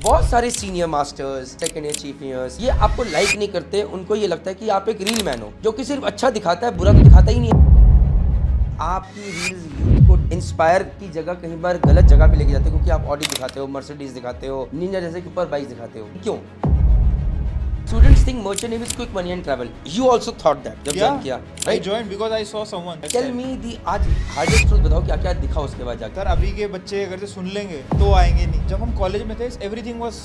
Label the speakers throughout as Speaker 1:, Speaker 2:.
Speaker 1: बहुत सारे senior masters, second year chief engineers ये आपको लाइक नहीं करते। उनको ये लगता है कि आप एक रील मैन हो जो कि सिर्फ अच्छा दिखाता है, बुरा तो दिखाता ही नहीं है। आपकी रील्स यूथ को इंस्पायर की जगह कहीं बार गलत जगह पे लेके जाते हो, क्योंकि आप ऑडी दिखाते हो, मर्सिडीज दिखाते हो, निंजा जैसे के ऊपर बाइक दिखाते हो। क्यों? Students think merchant navy is quick money and travel. You also thought that जब join किया,
Speaker 2: I
Speaker 1: right?
Speaker 2: joined because I saw someone.
Speaker 1: Tell me the आज hardest truth बताओ, क्या क्या दिखा उसके बाद जाकर।
Speaker 2: सर अभी के बच्चे अगर से सुन लेंगे तो आएंगे नहीं। जब हम कॉलेज में थे एवरीथिंग वाज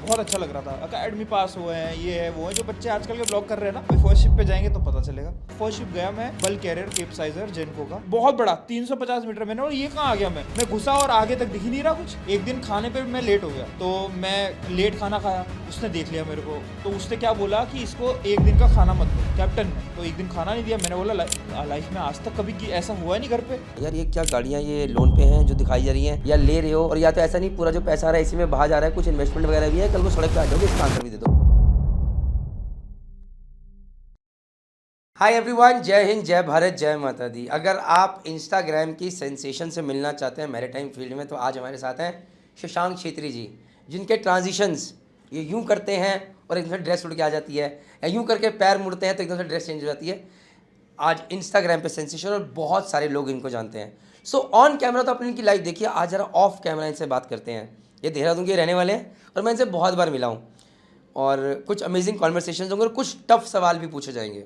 Speaker 2: बहुत अच्छा लग रहा था। अकेडमी पास हुए हैं, ये है वो है। जो बच्चे आजकल के ब्लॉग कर रहे हैं ना, फर्स्ट शिप पे जाएंगे तो पता चलेगा। फर्स्ट शिप गया मैं बल्क कैरियर कैप्साइजर जेनको का, बहुत बड़ा 350 मीटर मैंने, और ये कहाँ आ गया मैं घुसा और आगे तक दिख ही नहीं रहा कुछ। एक दिन खाने पे मैं लेट हो गया तो मैं लेट खाना खाया, उसने देख लिया मेरे को तो उसने क्या बोला कि इसको एक दिन का खाना मत दो कैप्टन ने। तो एक दिन खाना नहीं दिया। मैंने बोला लाइफ में आज तक कभी ऐसा हुआ नहीं घर पे।
Speaker 1: यार ये क्या गाड़ियाँ ये लोन पे हैं जो दिखाई जा रही हैं, या ले रहे हो, और या तो ऐसा नहीं पूरा जो पैसा आ रहा है इसी में बाहर जा रहा है, कुछ इन्वेस्टमेंट वगैरह भी है, कल को सड़क पे आ जाओगे, इसका आंसर भी दे दो। हाय एवरीवन, जय हिंद, जय भारत, जय माता दी। अगर आप इंस्टाग्राम की सेंसेशन से मिलना चाहते हैं मैरीटाइम फील्ड में, तो आज हमारे साथ हैं शशांक छेत्री जी, जिनके ट्रांजिशंस ये यूं करते हैं और एकदम से ड्रेस उड़ के आ जाती है, या यूं करके पैर मुड़ते हैं तो एकदम से ड्रेस चेंज हो जाती है। आज इंस्टाग्राम पे सेंसेशन और बहुत सारे लोग इनको जानते हैं। सो ऑन कैमरा तो आपने इनकी लाइफ देखी है, आज ज़रा ऑफ कैमरा इनसे बात करते हैं। ये देहरादून के रहने वाले हैं और मैं इनसे बहुत बार मिला हूँ, और कुछ अमेजिंग कॉन्वर्सेशन होंगे और कुछ टफ सवाल भी पूछे जाएंगे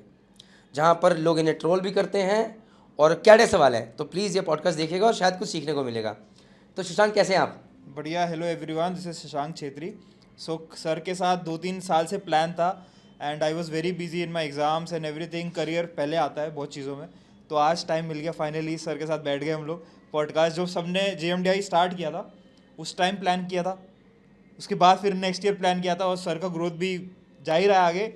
Speaker 1: जहाँ पर लोग इन्हें ट्रोल भी करते हैं और कैडे सवाल है। तो प्लीज़ ये पॉडकास्ट देखिएगा और शायद कुछ सीखने को मिलेगा। तो शशांक कैसे हैं आप?
Speaker 2: बढ़िया। Hello everyone, this is Shashank Chhetri. So sir के साथ 2-3 साल से प्लान था and I was very busy in my exams and everything. Career पहले आता है बहुत चीज़ों में, तो आज टाइम मिल गया फाइनली। सर के साथ बैठ गए हम लोग। पॉडकास्ट जो सबने JMDI स्टार्ट किया था उस टाइम प्लान किया था, उसके बाद फिर नेक्स्ट ईयर प्लान किया था, और सर का ग्रोथ भी जा ही रहा है आगे,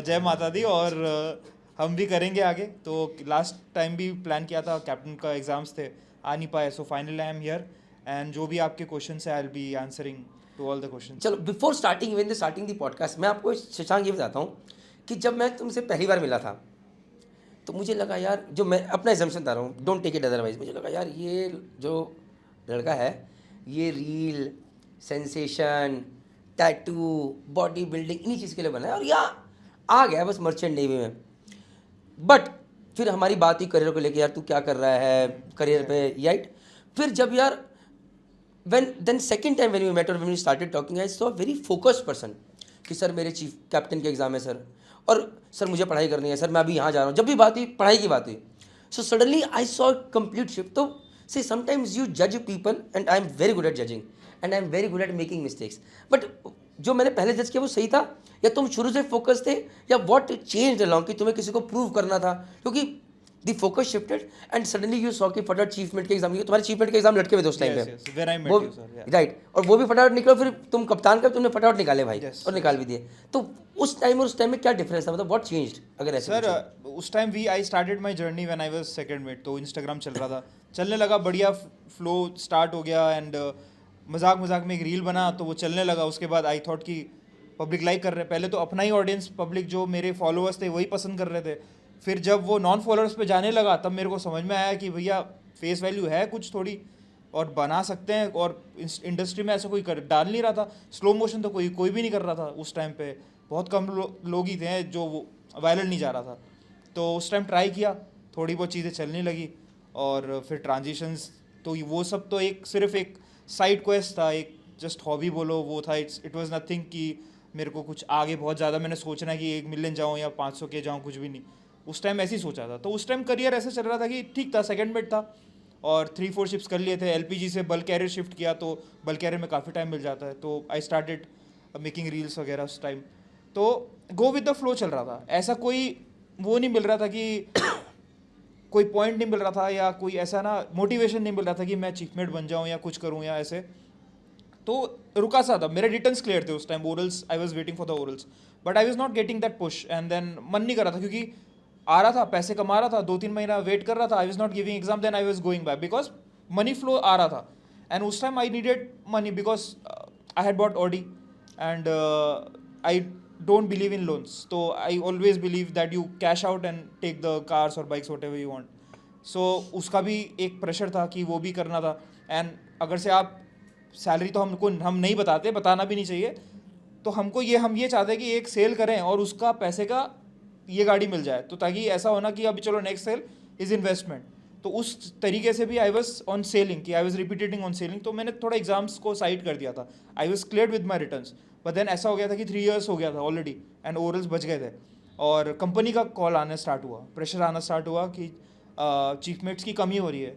Speaker 2: जय माता दी। और हम भी करेंगे आगे। तो लास्ट टाइम भी प्लान किया था, कैप्टन का एग्जाम्स थे, आ नहीं पाए। So finally I am here and जो भी आपके क्वेश्चन है I will be answering to all the question.
Speaker 1: चलो, बिफोर स्टार्टिंग दी पॉडकास्ट, मैं आपको शशांक ये बताता हूँ कि जब मैं तुमसे पहली बार मिला था तो मुझे लगा यार, जो मैं अपना एजम्पशन बता रहा हूँ, डोंट टेक इट अदरवाइज, मुझे लगा यार ये जो लड़का है ये reel, sensation, tattoo, body building इन्हीं चीज़ के लिए बना है, और यहाँ आ गया बस मर्चेंट नेवी में। बट फिर हमारी बात ही करियर को लेके, यार तू क्या कर रहा है करियर पे, राइट? फिर जब यार then second time when we met और when we started talking, I saw very focused person कि सर मेरे चीफ कैप्टन के एग्जाम है सर, और सर मुझे पढ़ाई करनी है सर, मैं अभी यहाँ जा रहा हूँ। जब भी बात हुई पढ़ाई की बात हुई, so suddenly I saw complete shift. तो से समटाइम्स यू जज people and I am very good at judging and I am very good at making mistakes. But जो मैंने पहले जज किया वो सही था, या तुम शुरू से फोकस थे, या व्हाट चेंज्ड अलोंग कि तुम्हें किसी को प्रूव करना था? क्योंकि the focus shifted and suddenly you saw कि फटाफट चीफमेंट के एग्जाम, तुम्हारे चीफमेंट के एग्जाम लटके हुए थे उस टाइम पे, वो राइट, और वो भी फटाफट निकलो, फिर तुम कप्तान का तुमने फटाफट निकाले भाई, और निकाल भी दिए। तो उस टाइम और उस टाइम में क्या डिफरेंस था, मतलब व्हाट चेंज्ड? अगर ऐसे
Speaker 2: सर उस time I started my journey when I was second mid. तो इंस्टाग्राम चल रहा था, चलने लगा, बढ़िया फ्लो स्टार्ट हो गया एंड मजाक में एक रील बना तो वो चलने लगा। उसके बाद आई थॉट कि पब्लिक लाइक कर रहे हैं। पहले तो अपना ही ऑडियंस, पब्लिक जो मेरे फॉलोअर्स थे वही पसंद कर रहे थे। फिर जब वो नॉन फॉलोअर्स पे जाने लगा तब मेरे को समझ में आया कि भैया फेस वैल्यू है कुछ थोड़ी, और बना सकते हैं। और इंडस्ट्री में ऐसा कोई डाल नहीं रहा था। स्लो मोशन तो कोई भी नहीं कर रहा था उस टाइम पे, बहुत कम लोग ही थे जो वायरल नहीं जा रहा था। तो उस टाइम ट्राई किया, थोड़ी बहुत चीज़ें चलने लगी, और फिर ट्रांजिशंस, तो वो सब तो सिर्फ एक साइड क्वेस्ट था, एक जस्ट हॉबी बोलो वो था। इट वाज नथिंग कि मेरे को कुछ आगे बहुत ज़्यादा मैंने सोचना है कि 1 मिलियन जाऊँ या 500 के जाऊँ, कुछ भी नहीं। उस टाइम ऐसे ही सोचा था। तो उस टाइम करियर ऐसे चल रहा था कि ठीक था, सेकंड मिड था और 3-4 शिफ्ट्स कर लिए थे। LPG से बल्क कैरियर शिफ्ट किया तो बल्क कैरियर में काफ़ी टाइम मिल जाता है। तो आई स्टार्टेड मेकिंग रील्स वगैरह उस टाइम। तो गो विद द फ्लो चल रहा था, ऐसा कोई वो नहीं मिल रहा था कि कोई पॉइंट नहीं मिल रहा था, या कोई ऐसा ना मोटिवेशन नहीं मिल रहा था कि मैं चीफमेट बन जाऊँ या कुछ करूँ या ऐसे। तो रुका सा था। मेरे रिटर्न्स क्लियर थे उस time, orals, I was waiting for the orals, but I was not getting that push. And then मन नहीं कर रहा था, क्योंकि आ रहा था, पैसे कमा रहा था, 2-3 महीना वेट कर रहा था, I was not giving exam, then I was going back because money flow आ रहा था। एंड उस time I needed money because I had bought Audi and I don't believe in loans. So I always believe that you cash out and take the cars or bikes whatever you want. So उसका भी एक pressure था कि वो भी करना था। And अगर से आप सैलरी तो हम नहीं बताते, बताना भी नहीं चाहिए। तो हम ये चाहते हैं कि एक सेल करें और उसका पैसे का ये गाड़ी मिल जाए, तो ताकि ऐसा होना कि अभी चलो नेक्स्ट सेल इज इन्वेस्टमेंट। तो उस तरीके से भी आई वॉज ऑन सेलिंग, कि I was repeating on sailing. तो मैंने थोड़ा एग्जाम्स को साइड कर दिया था, I was clear with my returns. But then ऐसा हो गया था कि 3 years हो गया था ऑलरेडी एंड ओरल्स बच गए थे, और कंपनी का कॉल आना स्टार्ट हुआ, प्रेशर आना स्टार्ट हुआ कि चीफ मेट्स की कमी हो रही है,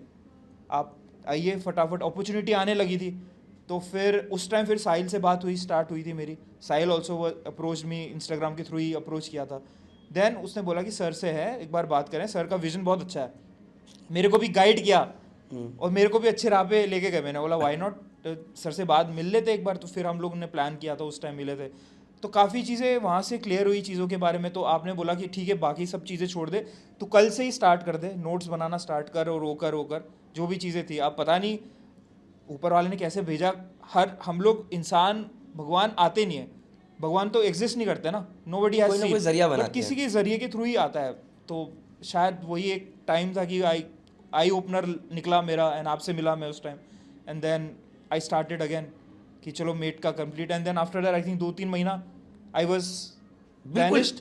Speaker 2: आप आइए फटाफट। अपॉर्चुनिटी आने लगी थी। तो फिर उस टाइम फिर साहिल से बात स्टार्ट हुई थी मेरी। साहिल ऑल्सो अप्रोच मी, इंस्टाग्राम के थ्रू ही अप्रोच किया था। देन उसने बोला कि सर से है, एक बार बात करें, सर का विजन बहुत अच्छा है। मेरे को भी गाइड किया और मेरे को भी अच्छे राह पे लेके गए। मैंने बोला वाई नॉट, सर से बात मिल लेते एक बार। तो फिर हम लोग ने प्लान किया था, उस टाइम मिले थे। तो काफ़ी चीज़ें वहाँ से क्लियर हुई चीज़ों के बारे में। तो आपने बोला कि ठीक है बाकी सब चीज़ें छोड़ दे, तो कल से ही स्टार्ट कर दे, नोट्स बनाना स्टार्ट कर, और रोकर जो भी चीज़ें थी। आप पता नहीं ऊपर वाले ने कैसे भेजा। हम लोग इंसान, भगवान आते नहीं है, भगवान तो एग्जिस्ट नहीं करते ना, नोबडी हैज
Speaker 1: कोई ना कोई जरिया
Speaker 2: सीन, बट
Speaker 1: बनाते
Speaker 2: किसी
Speaker 1: हैं।
Speaker 2: के जरिए के थ्रू ही आता है। तो शायद वही एक टाइम था कि आई ओपनर निकला मेरा, एंड आपसे मिला मैं उस time. And then I started again कि चलो मेट का complete. And then after that I think 2-3 महीना आई वॉज
Speaker 1: बिल्कुल
Speaker 2: वैनिश्ड।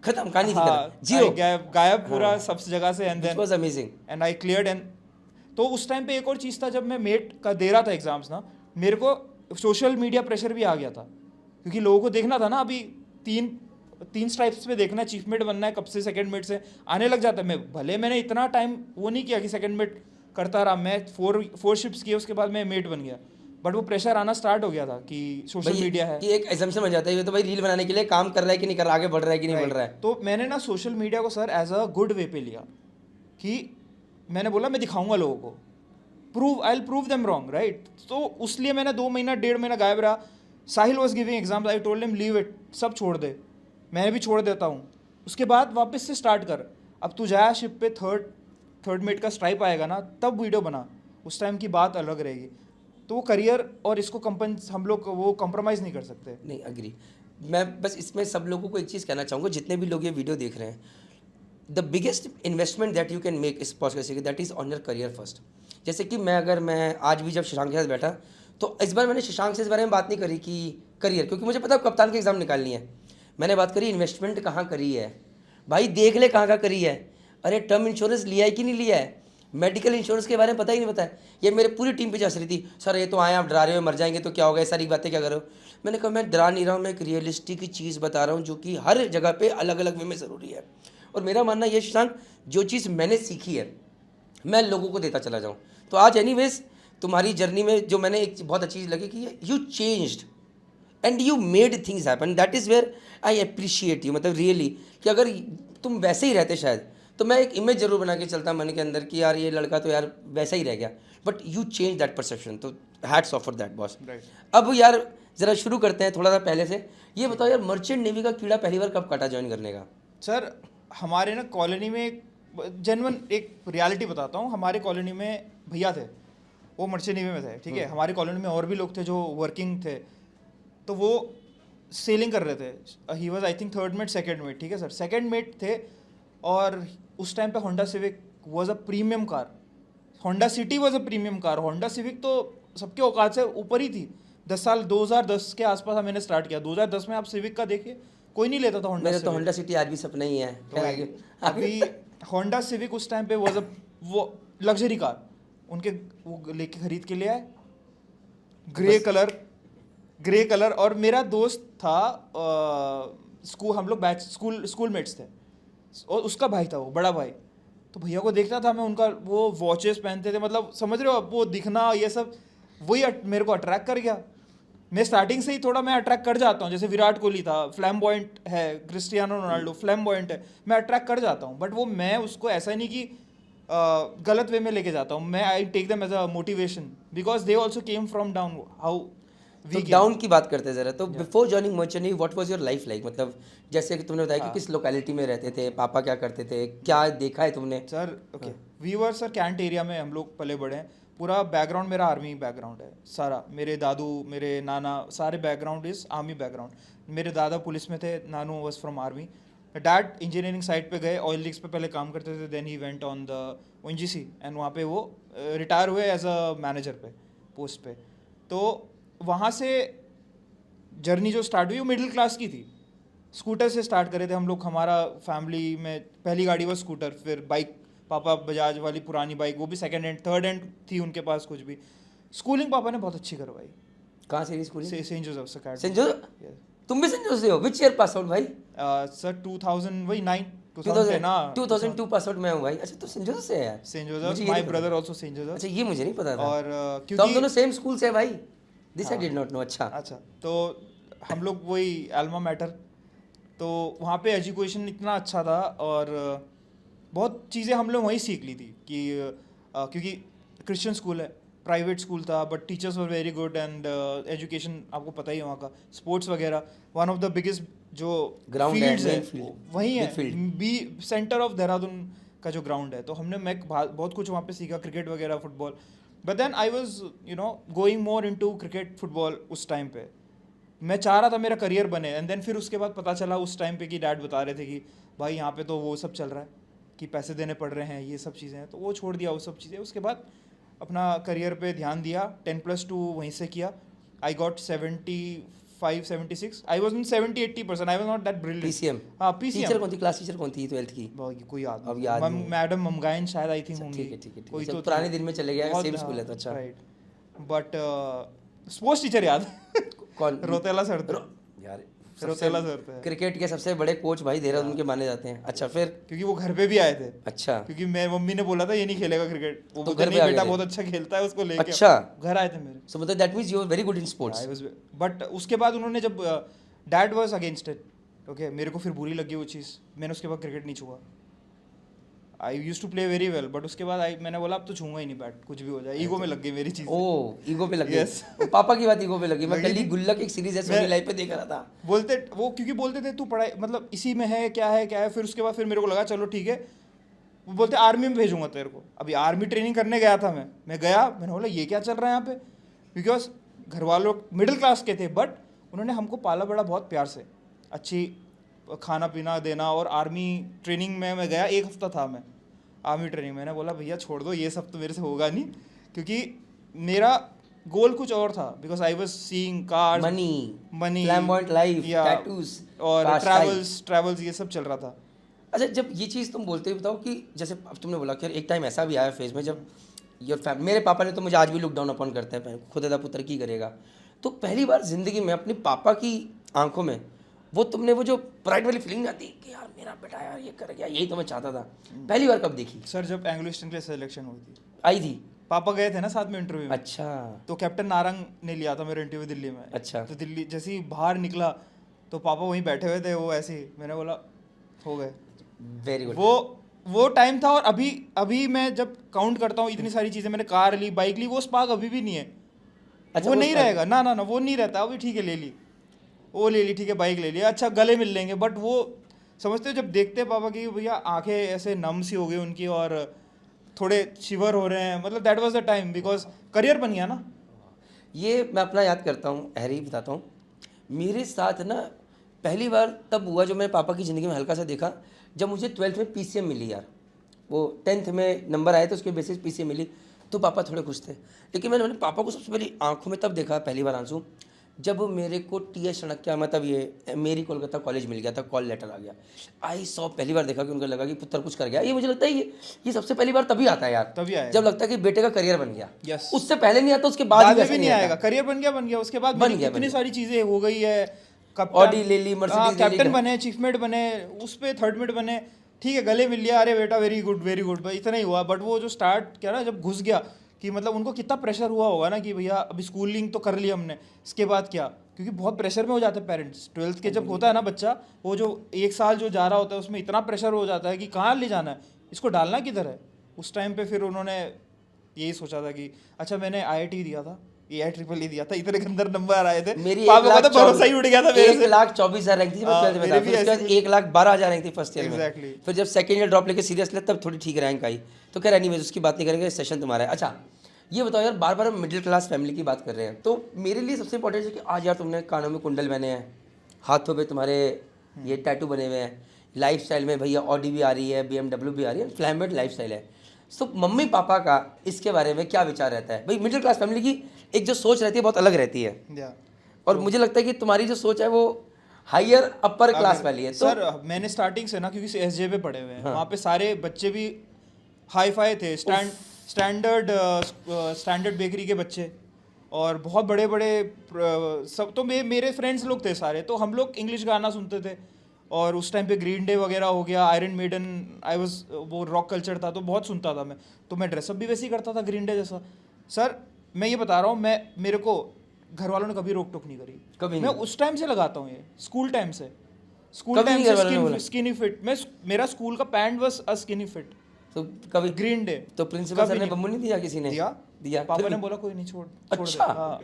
Speaker 1: खत्म, कहानी थी
Speaker 2: हाँ,
Speaker 1: खत्म, जीरो।
Speaker 2: गायब पूरा
Speaker 1: हाँ,
Speaker 2: सब जगह से। And
Speaker 1: which
Speaker 2: then
Speaker 1: was amazing.
Speaker 2: And I cleared. And तो उस टाइम पे एक और चीज़ था, जब मैं मेट का दे रहा था एग्जाम्स ना, मेरे को सोशल मीडिया प्रेशर भी आ गया था, क्योंकि लोगों को देखना था ना। अभी तीन स्ट्राइप्स पे देखना है, चीफ मेट बनना है, कब से सेकंड मेट से आने लग जाता है। मैंने इतना टाइम वो नहीं किया कि सेकंड मेट करता रहा, मैं 4 शिफ्ट्स किए, उसके बाद मैं मेट बन गया। बट वो प्रेशर आना स्टार्ट हो गया था कि सोशल
Speaker 1: भाई
Speaker 2: मीडिया है।
Speaker 1: कि एक एजम्पशन बन जाता है, ये तो भाई रील बनाने के लिए काम कर रहा है कि नहीं कर रहा, आगे बढ़ रहा है कि नहीं बढ़ रहा है।
Speaker 2: तो मैंने ना सोशल मीडिया को sir as a good way पे लिया, कि मैंने बोला मैं दिखाऊंगा लोगों को, I will prove them wrong, right. तो उसलिए मैंने 2 महीना 1.5 महीना गायब रहा। Sahil was giving exams, I told him leave it, सब छोड़ दे, मैं भी छोड़ देता हूँ। उसके बाद वापस से स्टार्ट कर। अब तू जाया शिप पे, थर्ड मेट का स्ट्राइप आएगा ना, तब वीडियो बना, उस टाइम की बात अलग रहेगी। तो वो करियर और इसको हम लोग वो कॉम्प्रोमाइज़ नहीं कर सकते।
Speaker 1: नहीं, अग्री। मैं बस इसमें सब लोगों को एक चीज़ कहना चाहूँगा, जितने भी लोग ये वीडियो देख रहे हैं, the biggest investment that you can make इस podcast that is on your career first. जैसे कि मैं आज भी जब शशांक के साथ बैठा, तो इस बार मैंने शशांक से इस बारे में बात नहीं करी कि करियर, क्योंकि मुझे पता है कप्तान की एग्ज़ाम निकालनी है। मैंने बात करी इन्वेस्टमेंट कहाँ करी है, भाई देख ले कहाँ कहाँ करी है। अरे टर्म इंश्योरेंस लिया है कि नहीं लिया है, मेडिकल इंश्योरेंस के बारे में पता ही नहीं पता है। ये मेरे पूरी टीम पे चल रही थी, सर ये तो आए आप डरा रहे हो, मर जाएंगे तो क्या होगा, ये सारी बातें क्या करो। मैंने कहा मैं डरा नहीं रहा हूँ, मैं एक रियलिस्टिक चीज़ बता रहा हूँ जो कि हर जगह पे अलग अलग वे में ज़रूरी है। और मेरा मानना ये शशांक, जो चीज़ मैंने सीखी है मैं लोगों को देता चला जाऊँ। तो आज एनीवेज तुम्हारी जर्नी में जो मैंने एक बहुत अच्छी चीज़ लगी कि you changed and you made things happen, that is where I appreciate you. मतलब रियली कि अगर तुम वैसे ही रहते शायद, तो मैं एक इमेज जरूर बना के चलता मन के अंदर कि यार ये लड़का तो यार वैसा ही रह गया, but you change that perception. तो hats off for that boss. अब यार ज़रा शुरू करते हैं थोड़ा सा पहले से। ये बताओ यार, मर्चेंट नेवी का कीड़ा पहली बार कब काटा ज्वाइन करने का?
Speaker 2: सर हमारे ना कॉलोनी में जेन्युइन एक रियलिटी बताता हूँ। हमारे कॉलोनी में भैया थे, वो मर्चेंट नेवी में थे, ठीक है। हमारे कॉलोनी में और भी लोग थे जो वर्किंग थे, तो वो सेलिंग कर रहे थे। He was I think third mate second mate, ठीक है सर, सेकेंड मेट थे। और उस टाइम पे Honda civic was a premium car, Honda city was a premium car. Honda civic तो सबके औकात से ऊपर ही थी। 2010 के आसपास मैंने स्टार्ट किया। 2010 में आप सिविक का देखिए, कोई नहीं लेता था होंडा
Speaker 1: मेरे
Speaker 2: सिविक।
Speaker 1: तो होंडा सिटी आज भी सपना ही है।
Speaker 2: तो अभी होंडा सिविक उस टाइम पे वॉज अ वो लग्जरी कार, उनके वो लेके खरीद के ले आए, ग्रे कलर। और मेरा दोस्त था, हम लोग बैच स्कूल मेट्स थे, और उसका भाई था, वो बड़ा भाई। तो भैया को देखता था मैं, उनका वो वॉचेस पहनते थे, मतलब समझ रहे हो आप, वो दिखना ये सब, वही मेरे को अट्रैक्ट कर गया। मैं स्टार्टिंग से ही थोड़ा मैं अट्रैक्ट कर जाता हूँ। जैसे विराट कोहली था, फ्लैम्बॉयंट है, क्रिस्टियानो रोनाल्डो फ्लैम्बॉयंट है, मैं अट्रैक्ट कर जाता हूँ। बट वो मैं उसको ऐसा नहीं कि गलत वे में लेके जाता हूँ। मैं I take them as a motivation, because they also came from down how
Speaker 1: तो डाउन की बात करते ज़रा। तो before joining merchant navy what was your life like? मतलब जैसे कि तुमने बताया कि किस लोकेलिटी में रहते थे, पापा क्या करते थे, क्या देखा है तुमने?
Speaker 2: Sir okay, we were sir cantt area में हम लोग पले बड़े हैं। पूरा बैकग्राउंड मेरा आर्मी बैकग्राउंड है सारा। मेरे दादू, मेरे नाना, सारे बैकग्राउंड इज आर्मी बैकग्राउंड। मेरे दादा पुलिस में थे, नानू was from army. Dad engineering site पे गए, ऑयल रिग्स पे पहले काम करते थे, then he went on the ONGC and वहाँ पे वो रिटायर हुए एज अ मैनेजर पे, पोस्ट पे। तो वहाँ से जर्नी जो स्टार्ट हुई वो मिडिल क्लास की थी। स्कूटर से स्टार्ट करे थे हम लोग, हमारा फैमिली में पहली गाड़ी वो स्कूटर, फिर बाइक, पापा बजाज वाली पुरानी बाइक, वो भी सेकंड हैंड, थर्ड हैंड थी उनके पास कुछ भी। स्कूलिंग पापा ने बहुत अच्छी करवाई।
Speaker 1: कहाँ से schooling?
Speaker 2: Saint Joseph academy.
Speaker 1: Saint Joseph? तुम भी सेंट जोसेफ से हो? विच ईयर पास आउट भाई?
Speaker 2: सर 2000 वही 9
Speaker 1: 2002 पास आउट मैं हूँ भाई। अच्छा तो सेंट जोसेफ से है यार?
Speaker 2: सेंट
Speaker 1: मुझे
Speaker 2: जोसेफ,
Speaker 1: ये
Speaker 2: माय
Speaker 1: नहीं
Speaker 2: ब्रदर आल्सो सेंट जोसेफ।
Speaker 1: अच्छा ये मुझे नहीं पता था।
Speaker 2: और
Speaker 1: तो हम दोनों सेम स्कूल से है भाई। दिस आई
Speaker 2: हाँ।
Speaker 1: Did not know. अच्छा
Speaker 2: अच्छा, तो हम लोग वही अल्मा मैटर, तो वहाँ पे एजुकेशन इतना अच्छा था और बहुत चीज़ें हम लोग वहीं सीख ली थी कि क्योंकि क्रिश्चियन स्कूल है, प्राइवेट स्कूल था, but teachers were very good and education आपको पता ही है वहाँ का, स्पोर्ट्स वगैरह, वन ऑफ द बिगेस्ट जो
Speaker 1: Ground है,
Speaker 2: फील्ड्स है
Speaker 1: main field,
Speaker 2: वहीं
Speaker 1: big
Speaker 2: है,
Speaker 1: field।
Speaker 2: Be centre of Dehradun का जो ग्राउंड है। तो हमने मैं बहुत कुछ वहाँ पे सीखा, क्रिकेट वगैरह, football. But then I was going more into cricket football. उस टाइम पे मैं चाह रहा था मेरा करियर बने, एंड देन फिर उसके बाद पता चला उस टाइम पे कि डैड बता रहे थे कि भाई यहाँ पे तो वो सब चल रहा है कि पैसे देने पड़ रहे हैं, ये सब चीज़ें हैं, तो वो छोड़ दिया वो सब चीज़ें। उसके बाद अपना करियर पे ध्यान दिया, 10+2 वहीं से किया। I got 75-76, I was in 70-80%, I was not that brilliant.
Speaker 1: PCM?
Speaker 2: हाँ
Speaker 1: टीचर
Speaker 2: पीसीएम।
Speaker 1: कौन थी, क्लास टीचर कौन थी 12th की?
Speaker 2: कोई याद
Speaker 1: अब याद नहीं है।
Speaker 2: मैडम ममगाइन शायद आई थिंक होंगी।
Speaker 1: ठीक है ठीक है ठीक
Speaker 2: कोई
Speaker 1: है।
Speaker 2: तो
Speaker 1: जब पुराने दिन में चले गया, सेम स्कूल है तो अच्छा।
Speaker 2: राइट। बट स्पोर्ट्स टीचर याद
Speaker 1: कौन?
Speaker 2: रोतेला सर थे
Speaker 1: यार
Speaker 2: रोतेला सर थे,
Speaker 1: क्रिकेट के सबसे बड़े कोच भाई देहरादून के माने जाते हैं। अच्छा फिर?
Speaker 2: क्योंकि वो घर पे भी आए थे।
Speaker 1: अच्छा
Speaker 2: क्योंकि मैं मम्मी ने बोला था ये नहीं खेलेगा क्रिकेट, वो
Speaker 1: तो
Speaker 2: बोलते
Speaker 1: घर पे
Speaker 2: नहीं
Speaker 1: आ
Speaker 2: बेटा
Speaker 1: गए थे?
Speaker 2: बहुत अच्छा खेलता है, उसको लेके
Speaker 1: अच्छा।
Speaker 2: घर आए थे मेरे।
Speaker 1: सो मतलब that means you are very good in sports.
Speaker 2: But उसके बाद उन्होंने जब dad was against it, okay, मेरे को फिर बुरी लगी वो चीज़, मैंने उसके बाद क्रिकेट नहीं छुआ। I use to play very well, but उसके बाद मैंने बोला अब तो छूंगा ही नहीं बैट, कुछ भी हो जाए। ईगो में लग गई मेरी चीज़।
Speaker 1: ओह ईगो पे लग
Speaker 2: Yes.
Speaker 1: गई। वो पापा की बात ईगो पे लगी। मैं
Speaker 2: लगी
Speaker 1: गली
Speaker 2: थी।
Speaker 1: गुल्लक एक सीरीज है सोनी लाइव पे देख रहा था।
Speaker 2: बोलते वो क्योंकि बोलते थे तू पढ़ाई मतलब इसी में है क्या है क्या है। फिर उसके बाद फिर मेरे को लगा चलो ठीक है, वो बोलते आर्मी में भेजूंगा तेरे को। अभी आर्मी ट्रेनिंग करने गया था मैं गया, मैंने बोला ये क्या चल रहा है यहाँ पे, बिकॉज घर वालों मिडिल क्लास के थे, बट उन्होंने हमको पाला बड़ा बहुत प्यार से, अच्छी खाना पीना देना। और आर्मी ट्रेनिंग में मैं गया, 1 हफ्ता था मैं आर्मी ट्रेनिंग। मैंने बोला भैया छोड़ दो ये सब तो मेरे से होगा नहीं, क्योंकि मेरा गोल कुछ और था, because I was seeing cars,
Speaker 1: money, flamboyant life, tattoos
Speaker 2: और ट्रैवल्स ये सब चल रहा था।
Speaker 1: अच्छा जब ये चीज़ तुम बोलते हो, बताओ कि जैसे अब तुमने बोला कि एक टाइम ऐसा भी आया फेज में जब मेरे पापा ने तो मुझे आज भी लुक डाउन अपॉन करते हैं, खुदा पुत्र की करेगा। तो पहली बार जिंदगी में अपने पापा की आंखों में वो तुमने वो जो प्राइड वाली फीलिंग आती कि यार मेरा बेटा यार ये कर गया, यही तो मैं चाहता था, पहली बार कब देखी?
Speaker 2: सर जब एंग्लो ईस्टर्न के लिए सिलेक्शन हुई थी,
Speaker 1: आई थी,
Speaker 2: पापा गए थे ना साथ में इंटरव्यू में।
Speaker 1: अच्छा।
Speaker 2: तो कैप्टन नारंग ने लिया था मेरा इंटरव्यू दिल्ली में।
Speaker 1: अच्छा।
Speaker 2: तो दिल्ली जैसे ही बाहर निकला तो पापा वहीं बैठे हुए थे, वो ऐसे ही, मैंने बोला हो गए।
Speaker 1: Very good.
Speaker 2: वो टाइम था। और अभी मैं जब काउंट करता हूँ इतनी सारी चीज़ें, मैंने कार ली, बाइक ली, वो स्पार्क अभी भी नहीं है।
Speaker 1: अच्छा,
Speaker 2: वो नहीं रहेगा ना ना ना, वो नहीं रहता। अभी ठीक है ले ली, वो ले ली, ठीक है बाइक ले ली, अच्छा गले मिल लेंगे, बट वो समझते हो जब देखते हैं पापा की भैया आंखें ऐसे नम सी हो गई उनकी और थोड़े शिवर हो रहे हैं, मतलब that was the time, because career बन गया ना।
Speaker 1: ये मैं अपना याद करता हूँ, हैरी बताता हूँ, मेरे साथ ना पहली बार तब हुआ जो मैंने पापा की ज़िंदगी में हल्का सा देखा, जब मुझे 12th में पीसीएम मिली यार। वो 10th में नंबर आए तो उसके बेसिस पीसीएम मिली, तो पापा थोड़े खुश थे। लेकिन मैंने पापा को सबसे पहले आंखों में तब देखा पहली बार आंसू, जब मेरे को टीएस चाणक्य मतलब ये मेरी कोलकाता कॉलेज मिल गया था, कॉल लेटर आ गया। आई सॉ पहली बार देखा कि उनको लगा कि पुत्र कुछ कर गया। ये मुझे लगता है ये सबसे पहली बार तभी आता है यार,
Speaker 2: तभी आया
Speaker 1: जब लगता है कि बेटे का करियर बन गया।
Speaker 2: Yes.
Speaker 1: उससे पहले नहीं आता, उसके बाद
Speaker 2: भी नहीं आएगा। करियर बन गया, उसके बाद
Speaker 1: बन गया,
Speaker 2: इतनी सारी चीज़ें हो गई है।
Speaker 1: ऑडी ले ली, मर्सिडीज ले ली,
Speaker 2: कैप्टन बने, चीफ मेट बने, उस पे थर्ड मेट बने, ठीक है गले मिल लिया, अरे बेटा वेरी गुड भाई, इतना ही हुआ। बट वो जो स्टार्ट किया ना, जब घुस गया कि मतलब उनको कितना प्रेशर हुआ होगा ना कि भैया अभी स्कूलिंग तो कर ली हमने, इसके बाद क्या, क्योंकि बहुत प्रेशर में हो जाते हैं पेरेंट्स। 12th के जब होता है ना बच्चा, वो जो 1 साल जो जा रहा होता है उसमें इतना प्रेशर हो जाता है कि कहाँ ले जाना है, इसको डालना किधर है। उस टाइम पे फिर उन्होंने यही सोचा था कि अच्छा मैंने IIT दिया था, AIEEE दिया था, इतने अंदर नंबर आए थे,
Speaker 1: मेरी
Speaker 2: पापा का तो भरोसा ही उठ गया था मेरे से।
Speaker 1: 1,24,000 रैंक थी जब मैं 12th में था, फिर उसके बाद 1,12,000 रैंक थी फर्स्ट ईयर में।
Speaker 2: Exactly.
Speaker 1: फिर जब सेकंड ईयर ड्रॉप लेके सीरियस लिया तब थोड़ी ठीक रैंक आई। तो खैर एनीवेज उसकी बात नहीं करेंगे, सेशन तुम्हारा है। अच्छा ये बताओ यार, बार बार हम मिडिल क्लास फैमिली की बात कर रहे हैं, तो मेरे लिए सबसे इंपॉर्टेंट है कि आज यार तुमने कानों में कुंडल बने हैं, हाथों पे तुम्हारे ये टैटू बने हुए हैं, लाइफ स्टाइल में भैया ऑडी भी आ रही है, BMW भी आ रही है, फ्लैम्बेंट लाइफ स्टाइल है। सो मम्मी पापा का इसके बारे में क्या विचार रहता है? भाई मिडिल क्लास फैमिली की एक जो सोच रहती है बहुत अलग रहती है,
Speaker 2: या
Speaker 1: और मुझे लगता है कि तुम्हारी जो सोच है वो हायर अपर क्लास वाली है। तो
Speaker 2: सर मैंने स्टार्टिंग से ना, क्योंकि एसजे पे पढ़े हुए हैं, वहाँ पे सारे बच्चे भी हाई फाई थे, स्टैंडर्ड बेकरी के बच्चे, और बहुत बड़े बड़े सब। तो मेरे फ्रेंड्स लोग थे सारे, तो हम लोग इंग्लिश गाना सुनते थे, और उस टाइम पे ग्रीन डे वगैरह हो गया, आयरन मेडन, आई वाज, वो रॉक कल्चर था तो बहुत सुनता था मैं। तो मैं ड्रेसअप भी वैसे ही करता था ग्रीन डे जैसा। सर मैं ये बता रहा हूँ, मेरे को घर वालों ने कभी रोक टोक नहीं करी।
Speaker 1: कभी
Speaker 2: मैं
Speaker 1: नहीं,
Speaker 2: उस टाइम से लगाता हूँ ये, स्कूल टाइम से। स्कूल
Speaker 1: कभी
Speaker 2: टाइम
Speaker 1: नहीं घर वालों ने बोला?
Speaker 2: से स्किनी फिट, मैं मेरा स्कूल का पैंट बस अ स्किनी फिट,
Speaker 1: तो कभी
Speaker 2: ग्रीन डे।
Speaker 1: तो प्रिंसिपल सर ने बम्बू नहीं दिया? किसी ने
Speaker 2: दिया,
Speaker 1: दिया?
Speaker 2: पापा
Speaker 1: फिर
Speaker 2: ने
Speaker 1: भी?
Speaker 2: बोला कोई नहीं, छोड़
Speaker 1: अच्छा।
Speaker 2: दे। हाँ,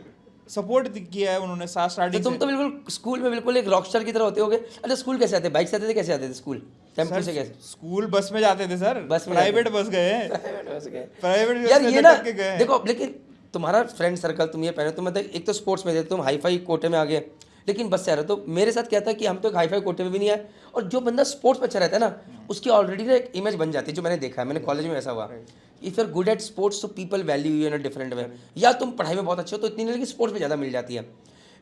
Speaker 2: सपोर्ट किया है उन्होंने
Speaker 1: तो
Speaker 2: स्टार्टिंग
Speaker 1: तुम
Speaker 2: से।
Speaker 1: तो बिल्कुल स्कूल में बिल्कुल एक रॉकस्टार की तरह होते होगे। अच्छा, स्कूल कैसे आते? बाइक से आते थे? कैसे आते थे स्कूल? टेम्पो से? कैसे?
Speaker 2: स्कूल बस में जाते थे सर,
Speaker 1: बस में
Speaker 2: प्राइवेट बस गए हैं,
Speaker 1: बस गए?
Speaker 2: प्राइवेट
Speaker 1: यार
Speaker 2: बस
Speaker 1: ये
Speaker 2: में
Speaker 1: ना
Speaker 2: लटक के गए हैं।
Speaker 1: देखो, लेकिन तुम्हारा फ्रेंड सर्कल, तुम ये पहने, तुम मतलब एक तो स्पोर्ट्स में थे, तुम हाई फाई कोटे में आ गए, लेकिन बस से आ रहे हो। तो मेरे साथ क्या था कि हम तो एक हाई फाई कोटे में भी नहीं आए, और जो बंदा स्पोर्ट्स में अच्छा रहता है ना, उसकी ऑलरेडी ना एक इमेज बन जाती है, जो मैंने देखा है, मैंने कॉलेज में ऐसा हुआ। If you are good at sports तो people value you in a different way. या तुम पढ़ाई में बहुत अच्छे हो तो इतनी नहीं, लेकिन स्पोर्ट्स में ज़्यादा मिल जाती है।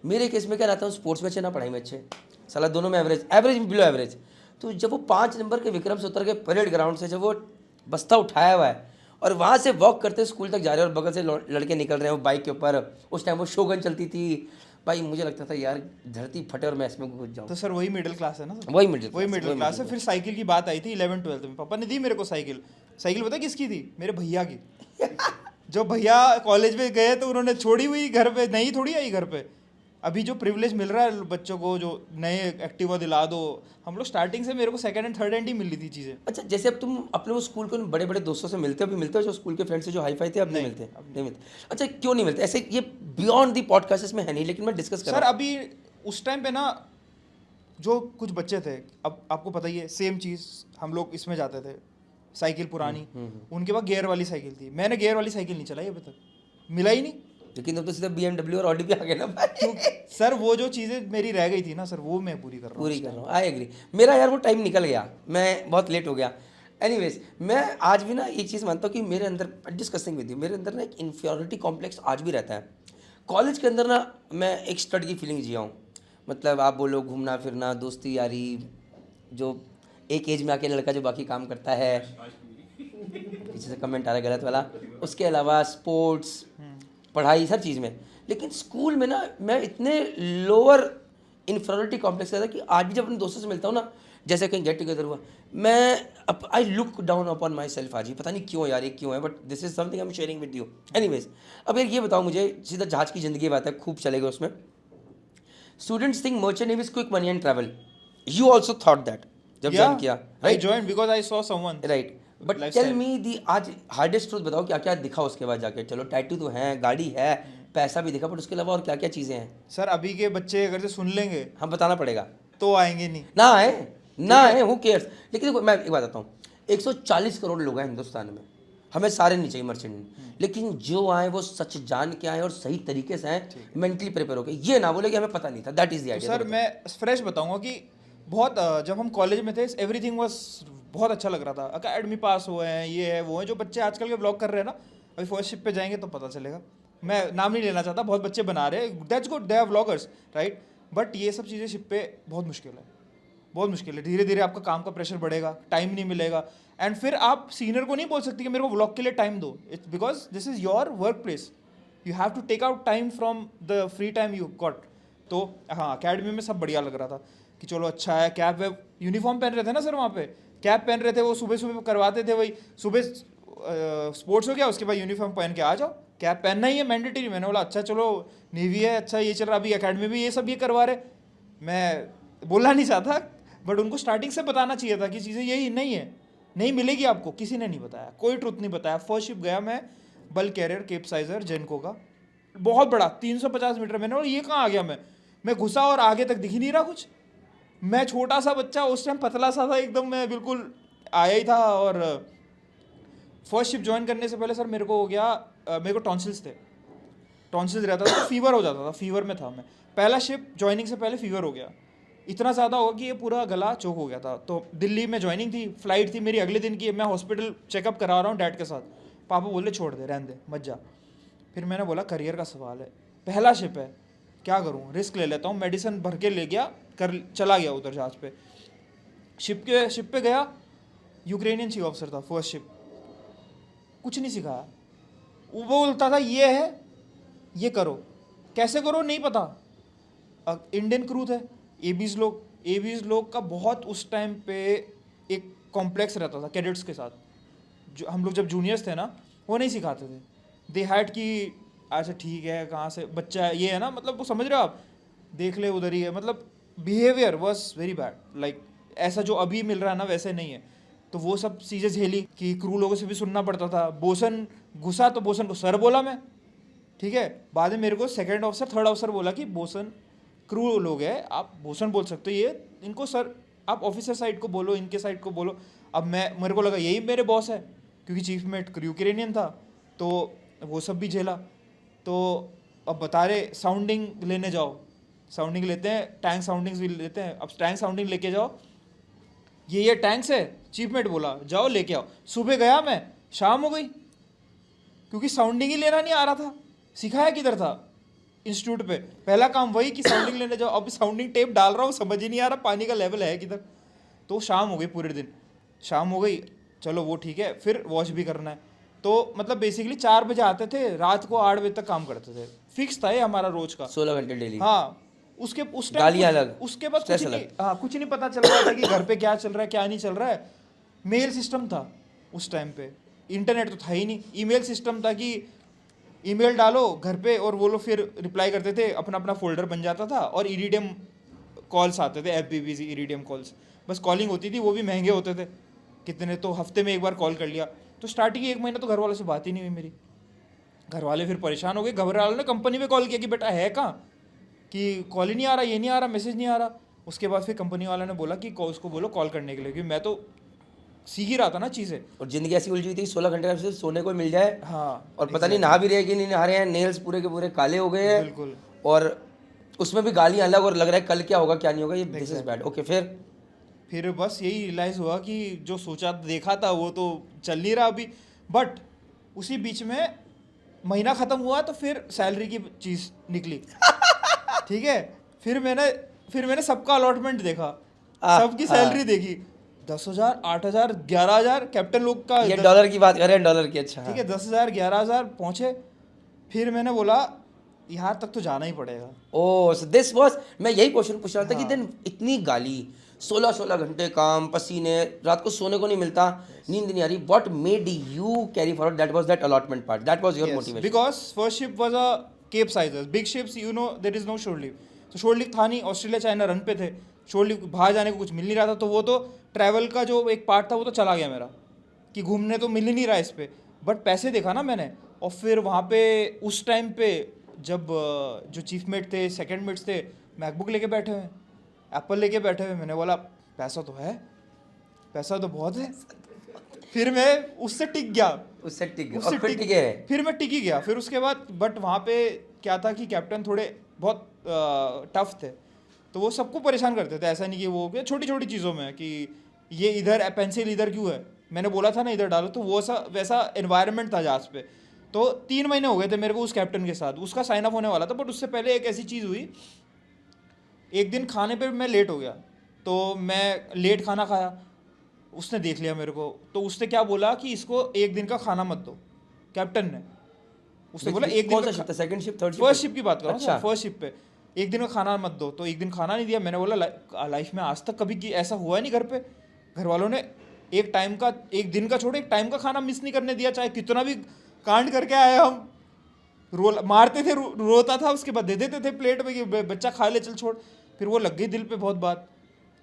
Speaker 1: मेरे केस में क्या रहता हूँ, स्पोर्ट्स में अच्छे ना पढ़ाई में अच्छे, साला दोनों में एवरेज, एवरेज बिलो एवरेज। तो जब वो 5 नंबर के विक्रम से उतर के परेड ग्राउंड से जब वो बस्ता उठाया हुआ है और वहाँ से वॉक करते स्कूल तक जा रहे हैं, और बगल से लड़के निकल रहे हैं वो बाइक के ऊपर, उस टाइम वो शोगन चलती थी भाई, मुझे लगता था यार धरती फटे और मैं इसमें घुस जाऊँ।
Speaker 2: तो सर वही मिडिल क्लास है ना सर,
Speaker 1: वही मिडिल
Speaker 2: वही मिडिल क्लास है। फिर साइकिल की बात आई थी 11th-12th में, पापा ने दी मेरे को साइकिल। साइकिल पता किसकी थी? मेरे भैया की। जो भैया कॉलेज में गए तो उन्होंने छोड़ी हुई घर पे, नहीं थोड़ी आई घर पे। अभी जो प्रिविलेज मिल रहा है बच्चों को, जो नए एक्टिवा दिला दो, हम लोग स्टार्टिंग से मेरे को सेकंड एंड थर्ड हैंड ही मिली थी चीज़ें।
Speaker 1: अच्छा, जैसे अब तुम अपने वो स्कूल के बड़े बड़े दोस्तों से मिलते हो? अभी मिलते हो जो स्कूल के फ्रेंड से जो हाई फाई थे? अब नहीं मिलते? नहीं मिलते? अच्छा, क्यों नहीं मिलते? ऐसे ये बियॉन्ड दी पॉडकास्ट इसमें है नहीं, लेकिन मैं डिस्कस कर
Speaker 2: सर
Speaker 1: रहा हूँ।
Speaker 2: अभी उस टाइम पे ना, जो कुछ बच्चे थे, अब आपको पता ही है, सेम चीज़ हम लोग इसमें जाते थे, साइकिल पुरानी, उनके पास गियर वाली साइकिल थी। मैंने गियर वाली साइकिल नहीं चलाई अभी तक, मिला ही नहीं।
Speaker 1: लेकिन तुम तो सीधा BMW और ऑडी पे आ गए ना भाई।
Speaker 2: सर वो जो चीज़ें मेरी रह गई थी ना सर, वो मैं पूरी कर रहा हूँ।
Speaker 1: पूरी कर रहा हूँ, आई एग्री। मेरा यार वो टाइम निकल गया, मैं बहुत लेट हो गया। एनीवेज, मैं आज भी ना एक चीज़ मानता हूँ कि मेरे अंदर, डिस्कसिंग विद यू, मेरे अंदर ना एक इन्फीरियरिटी कॉम्प्लेक्स आज भी रहता है। कॉलेज के अंदर ना मैं एक स्टड की फीलिंग जिया हूँ। मतलब आप बोलो घूमना फिरना, दोस्ती यारी, जो एक एज में आके लड़का जो बाकी काम करता है, पीछे से कमेंट आ रहा है गलत वाला, उसके अलावा स्पोर्ट्स, पढ़ाई, हर चीज़ में। लेकिन स्कूल में ना मैं इतने लोअर इन्फीरियरिटी कॉम्प्लेक्स रहता कि आज भी जब अपने दोस्तों से मिलता हूँ ना, जैसे कहीं गेट टुगेदर हुआ, मैं I look down upon my self आज ही, पता नहीं क्यों यार, ये क्यों है, but this is something I am sharing with you. Anyways, अब यार ये बताओ मुझे, सीधा जहाज की ज़िंदगी बात है, खूब चलेगा उसमें। Students think merchant navy is quick money and travel, you also thought that जब ज्वाइन किया?
Speaker 2: I join because I saw someone.
Speaker 1: Right, but tell me the आज हार्डेस्ट ट्रूथ बताओ, क्या क्या दिखा उसके बाद जाके? चलो टैटू तो है, गाड़ी है, पैसा भी दिखा, बट उसके अलावा और क्या क्या चीज़ें हैं?
Speaker 2: सर अभी के बच्चे अगर से सुन लेंगे
Speaker 1: हम बताना पड़ेगा
Speaker 2: तो आएंगे नहीं।
Speaker 1: ना आए, ना आए, हु केयर्स। लेकिन देखो मैं एक बात बताता हूँ, 140 करोड़ लोग हैं हिंदुस्तान में, हमें सारे नहीं चाहिए मर्चेंट, लेकिन जो आए वो सच जान के आए और सही तरीके से आए, मेंटली प्रिपेयर होकर। ये ना बोले कि हमें पता नहीं था, that is the idea.
Speaker 2: Sir मैं फ्रेश बताऊंगा कि बहुत जब हम कॉलेज में थे, एवरीथिंग वाज बहुत अच्छा लग रहा था, अकेडमी पास हुए हैं, ये है वो है। जो बच्चे आजकल के ब्लॉग कर रहे हैं ना, अभी फर्स्ट शिप पे जाएंगे तो पता चलेगा, मैं नाम नहीं लेना चाहता, बहुत बच्चे बना रहे हैं, that's good, they are vloggers right, but ये सब चीज़ें शिप पे बहुत मुश्किल है, बहुत मुश्किल है। धीरे धीरे आपका काम का प्रेशर बढ़ेगा, टाइम नहीं मिलेगा, एंड फिर आप सीनियर को नहीं बोल सकते कि मेरे को व्लॉग के लिए टाइम दो। It's because this is your work place, you have to take out time from the free time you got. तो हाँ, अकेडमी में सब बढ़िया लग रहा था कि चलो अच्छा है, कैप वैप, यूनिफॉर्म पहन रहे थे ना सर, वहाँ पे कैप पहन रहे थे, वो सुबह सुबह करवाते थे, वही सुबह स्पोर्ट्स हो गया, उसके बाद यूनिफॉर्म पहन के आ जाओ, कैप पहनना ही है मैंडेटरी। मैंने बोला अच्छा चलो नेवी है, अच्छा ये चल रहा, अभी अकेडमी भी ये सब ये करवा रहे। मैं बोलना नहीं चाहता, बट उनको स्टार्टिंग से बताना चाहिए था कि चीज़ें यही नहीं है, नहीं मिलेगी आपको। किसी ने नहीं बताया, कोई ट्रुथ नहीं बताया। फर्स्ट शिप गया मैं, बल कैरियर केप साइजर जेनको का, बहुत बड़ा 350 मीटर। मैंने बोला ये कहाँ आ गया, मैं घुसा और आगे तक दिख ही नहीं रहा कुछ। मैं छोटा सा बच्चा, उस टाइम पतला सा था एकदम, मैं बिल्कुल आया ही था। और फर्स्ट शिप ज्वाइन करने से पहले सर मेरे को हो गया, मेरे को टॉन्सिल्स थे, टॉन्सिल्स रहता था, तो फीवर हो जाता था, फीवर में था मैं। पहला शिप ज्वाइनिंग से पहले फीवर हो गया, इतना ज़्यादा होगा कि ये पूरा गला चोक हो गया था। तो दिल्ली में ज्वाइनिंग थी, फ्लाइट थी मेरी अगले दिन की, मैं हॉस्पिटल चेकअप करा रहा हूँ डैड के साथ। पापा बोले छोड़ दे, रहने दे, मत जा। फिर मैंने बोला करियर का सवाल है, पहला शिप है, क्या करूँ, रिस्क ले लेता हूँ। मेडिसिन भर के ले गया, चला गया उधर जहाज पे। शिप पे गया, यूक्रेनियन चीफ ऑफिसर था, फर्स्ट शिप, कुछ नहीं सिखाया। वो बोलता था ये है, ये करो, कैसे करो नहीं पता। इंडियन क्रू थे, एबीज लोग का बहुत उस टाइम पे एक कॉम्प्लेक्स रहता था कैडेट्स के साथ। जो हम लोग जब जूनियर्स थे ना, वो नहीं सिखाते थे। दे हैड कि अच्छा ठीक है, कहाँ से बच्चा है, ये है ना, मतलब वो समझ रहे हो आप, देख ले उधर ही है, मतलब behaviour was very bad. Like ऐसा जो अभी मिल रहा है ना वैसे नहीं है। तो वो सब चीज़ें झेली कि क्रू लोगों से भी सुनना पड़ता था। बोसन घुसा तो बोसन को सर बोला मैं, ठीक है। बाद में मेरे को सेकंड ऑफिसर थर्ड ऑफिसर बोला कि बोसन क्रू लोग हैं, आप बोसन बोल सकते हो, ये इनको सर आप ऑफिसर साइड को बोलो, इनके साइड को बोलो। अब मेरे को लगा यही मेरे बॉस है, क्योंकि चीफ मेट यूक्रेनियन था, तो वो सब भी झेला। तो अब बता रहे साउंडिंग लेने जाओ, साउंडिंग लेते हैं, टैंक साउंडिंग्स भी लेते हैं। अब टैंक साउंडिंग लेके जाओ, ये टैंक्स है, चीफ मेट बोला जाओ लेके आओ। सुबह गया मैं, शाम हो गई, क्योंकि साउंडिंग ही लेना नहीं आ रहा था। सिखाया किधर था इंस्टीट्यूट पे, पहला काम वही कि साउंडिंग लेने जाओ। अब साउंडिंग टेप डाल रहा हूँ, समझ ही नहीं आ रहा पानी का लेवल है किधर। तो शाम हो गई, पूरे दिन शाम हो गई। चलो वो ठीक है, फिर वॉश भी करना है। तो मतलब बेसिकली 4 बजे आते थे, रात को 8 बजे तक काम करते थे। फिक्स था ये हमारा रोज का
Speaker 1: 16 घंटे डेली।
Speaker 2: हाँ, उस टाइम
Speaker 1: गालियाँ अलग,
Speaker 2: उसके बाद
Speaker 1: स्ट्रेस
Speaker 2: कुछ नहीं,
Speaker 1: अलग।
Speaker 2: हाँ कुछ नहीं पता चल रहा था कि घर पे क्या चल रहा है क्या नहीं चल रहा है। मेल सिस्टम था उस टाइम पे, इंटरनेट तो था ही नहीं। ईमेल सिस्टम था कि ईमेल डालो घर पे और वो लोग फिर रिप्लाई करते थे, अपना अपना फोल्डर बन जाता था। और इरीडियम कॉल्स आते थे, एफबीबीसी इरीडियम कॉल्स, बस कॉलिंग होती थी, वो भी महंगे होते थे कितने, तो हफ्ते में एक बार कॉल कर लिया। तो स्टार्टिंग 1 महीना तो घर वालों से बात ही नहीं हुई मेरी। घर वाले फिर परेशान हो गए, घर वालों ने कंपनी में कॉल किया कि बेटा है कहाँ, कि कॉल ही नहीं आ रहा, ये नहीं आ रहा, मैसेज नहीं आ रहा। उसके बाद फिर कंपनी वालों ने बोला कि उसको बोलो कॉल करने के लिए, क्योंकि मैं तो सीख ही रहा था ना चीज़ें।
Speaker 1: और जिंदगी ऐसी उलझी हुई थी 16 घंटे का सिर्फ सोने को मिल जाए।
Speaker 2: हाँ,
Speaker 1: और पता नहीं नहा भी रहे हैं कि नहीं नहा रहे हैं, नेल्स पूरे के पूरे काले हो गए हैं।
Speaker 2: बिल्कुल।
Speaker 1: और उसमें भी गालियाँ अलग, और लग रहा है कल क्या होगा क्या नहीं होगा, ये दिस इज बैड। ओके,
Speaker 2: फिर बस यही रियलाइज़ हुआ कि जो सोचा देखा था वो तो चल नहीं रहा अभी। बट उसी बीच में महीना ख़त्म हुआ तो फिर सैलरी की चीज़ निकली, ठीक है। फिर मैंने सबका अलॉटमेंट देखा, सबकी सैलरी देखी, 10,000, 8,000, 11,000, कैप्टन लोग का।
Speaker 1: ये डॉलर की बात कर रहे हैं, डॉलर की। अच्छा,
Speaker 2: ठीक है, 10,000, 11,000 पहुँचे। फिर मैंने बोला यहाँ तक तो जाना ही पड़ेगा।
Speaker 1: ओह, सो दिस वाज, मैं यही क्वेश्चन पूछ रहा था कि
Speaker 2: हाँ।
Speaker 1: दिन इतनी गाली, 16 घंटे काम, पसीने, रात को सोने को नहीं मिलता, नींद नहीं आ रही, what made you carry forward? That was that allotment part, that was your motivation.
Speaker 2: Because first ship was a cape sizers, big ships you know there is no shore leave. तो शोर लीव था नहीं, Australia China run पे थे, शोर leave बाहर जाने को कुछ मिल नहीं रहा था। तो वो तो ट्रैवल का जो एक पार्ट था वो तो चला गया मेरा, कि घूमने तो मिल ही नहीं रहा इस पे। बट पैसे देखा ना मैंने, और फिर वहाँ पे उस टाइम पे जब जो चीफ मेट थे, सेकंड मेट्स थे, मैकबुक लेके बैठे हुए, एप्पल लेके बैठे हुए। मैंने बोला पैसा तो है, पैसा तो बहुत है। फिर मैं उससे टिक गया,
Speaker 1: उससे टिक
Speaker 2: उससे
Speaker 1: और फिर
Speaker 2: टिक
Speaker 1: टिके।
Speaker 2: फिर मैं टिक ही गया। फिर उसके बाद बट वहाँ पे क्या था कि कैप्टन थोड़े बहुत टफ थे, तो वो सबको परेशान करते थे। ऐसा नहीं कि वो छोटी छोटी चीज़ों में कि ये इधर पेंसिल इधर क्यों है, मैंने बोला था ना इधर डालो, तो वो वैसा एनवायरनमेंट था जहाज पे। तो 3 महीने हो गए थे मेरे को उस कैप्टन के साथ, उसका साइन ऑफ होने वाला था। बट उससे पहले एक ऐसी चीज़ हुई, एक दिन खाने पे मैं लेट हो गया, तो मैं लेट खाना खाया, उसने देख लिया मेरे को। तो उसने क्या बोला कि इसको 1 दिन का खाना मत दो, कैप्टन ने। उसने बोला 1 दिन
Speaker 1: कौन सा
Speaker 2: का
Speaker 1: शिप था? Second ship, third ship?
Speaker 2: First ship की बात कर रहा हूँ,
Speaker 1: अच्छा।
Speaker 2: फर्स्ट शिप पे 1 दिन का खाना मत दो। तो 1 दिन खाना नहीं दिया। मैंने बोला लाइफ में आज तक कभी ऐसा हुआ नहीं घर पे, घर वालों ने एक दिन का छोड़ो, एक टाइम का खाना मिस नहीं करने दिया, चाहे कितना भी कांड करके आए हम। मारते थे, रोता था, उसके बाद दे देते थे प्लेट में कि बच्चा खा ले, चल छोड़। फिर वो लग गई दिल पे बहुत बात।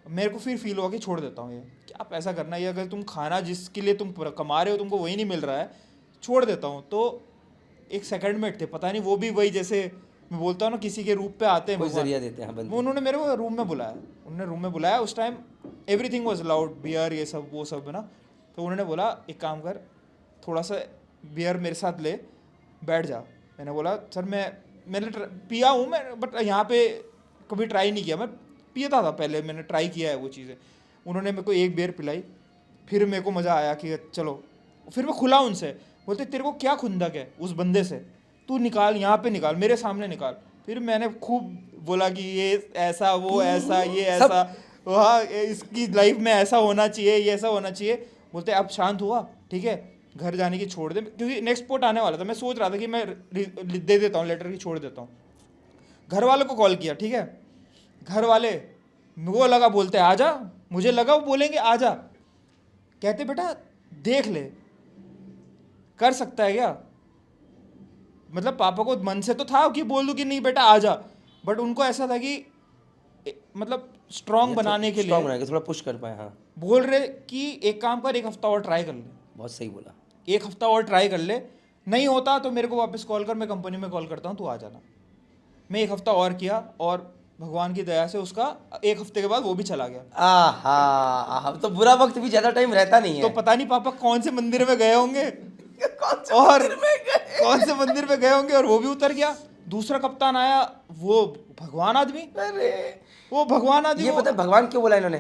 Speaker 2: मेरे को फिर फील हुआ कि छोड़ देता हूँ, ये क्या पैसा करना है, अगर तुम खाना जिसके लिए तुम कमा रहे हो तुमको वही नहीं मिल रहा है, छोड़ देता हूँ। तो एक सेकंड मेट थे, पता नहीं वो भी वही, जैसे मैं बोलता हूँ ना किसी के रूप पे आते हैं
Speaker 1: कोई
Speaker 2: भगवान,
Speaker 1: जरिया देते हैं बंदे।
Speaker 2: उन्होंने मेरे को रूम में बुलाया। उन्होंने रूम में बुलाया, उस time everything was allowed, beer ये सब वो सब है ना। तो उन्होंने बोला एक काम कर, थोड़ा सा बियर मेरे साथ ले, बैठ जा। मैंने बोला सर मैंने पिया हूँ मैं, बट यहाँ पे कभी ट्राई नहीं किया। मैं पीता था पहले, मैंने ट्राई किया है वो चीज़ें। उन्होंने मेरे को एक बियर पिलाई, फिर मेरे को मज़ा आया कि चलो। फिर मैं खुला उनसे, बोलते तेरे को क्या खुंदक है उस बंदे से, तू निकाल, यहाँ पे निकाल, मेरे सामने निकाल। फिर मैंने खूब बोला कि ये ऐसा, वो ऐसा, ये ऐसा, वहाँ इसकी लाइफ में ऐसा होना चाहिए, ये ऐसा होना चाहिए। बोलते अब शांत हुआ, ठीक है, घर जाने की छोड़ दे, क्योंकि नेक्स्ट पोर्ट आने वाला था। मैं सोच रहा था कि मैं दे देता हूँ लेटर की, छोड़ देता हूँ। घर वालों को कॉल किया, ठीक है, घर वाले वो लगा बोलते आ जा, मुझे लगा वो बोलेंगे आ जा, कहते बेटा देख ले कर सकता है क्या। मतलब पापा को मन से तो था कि बोल दूं कि नहीं बेटा आ जा, बट उनको ऐसा था कि मतलब स्ट्रांग बनाने के
Speaker 1: स्ट्रांग
Speaker 2: लिए
Speaker 1: बनाने के थोड़ा पुश कर पाए। हाँ,
Speaker 2: बोल रहे कि एक काम कर, एक हफ्ता और ट्राई कर ले,
Speaker 1: बहुत सही बोला।
Speaker 2: एक हफ्ता और ट्राई कर ले, नहीं होता तो मेरे को वापस कॉल कर, मैं कंपनी में कॉल करता हूँ, तू आ जाना। मैं एक हफ्ता और किया और भगवान की दया से उसका एक हफ्ते के बाद वो भी चला गया।
Speaker 1: आहा, तो बुरा वक्त भी ज्यादा टाइम रहता नहीं है।
Speaker 2: तो पता नहीं पापा कौन से मंदिर में गए होंगे
Speaker 1: कौन से
Speaker 2: और
Speaker 1: मंदिर में गए?
Speaker 2: कौन से मंदिर में गए होंगे और वो भी उतर गया। दूसरा कप्तान आया, वो भगवान आदमी,
Speaker 1: अरे
Speaker 2: वो भगवान आदमी।
Speaker 1: ये पता है भगवान क्यों बोला इन्होंने?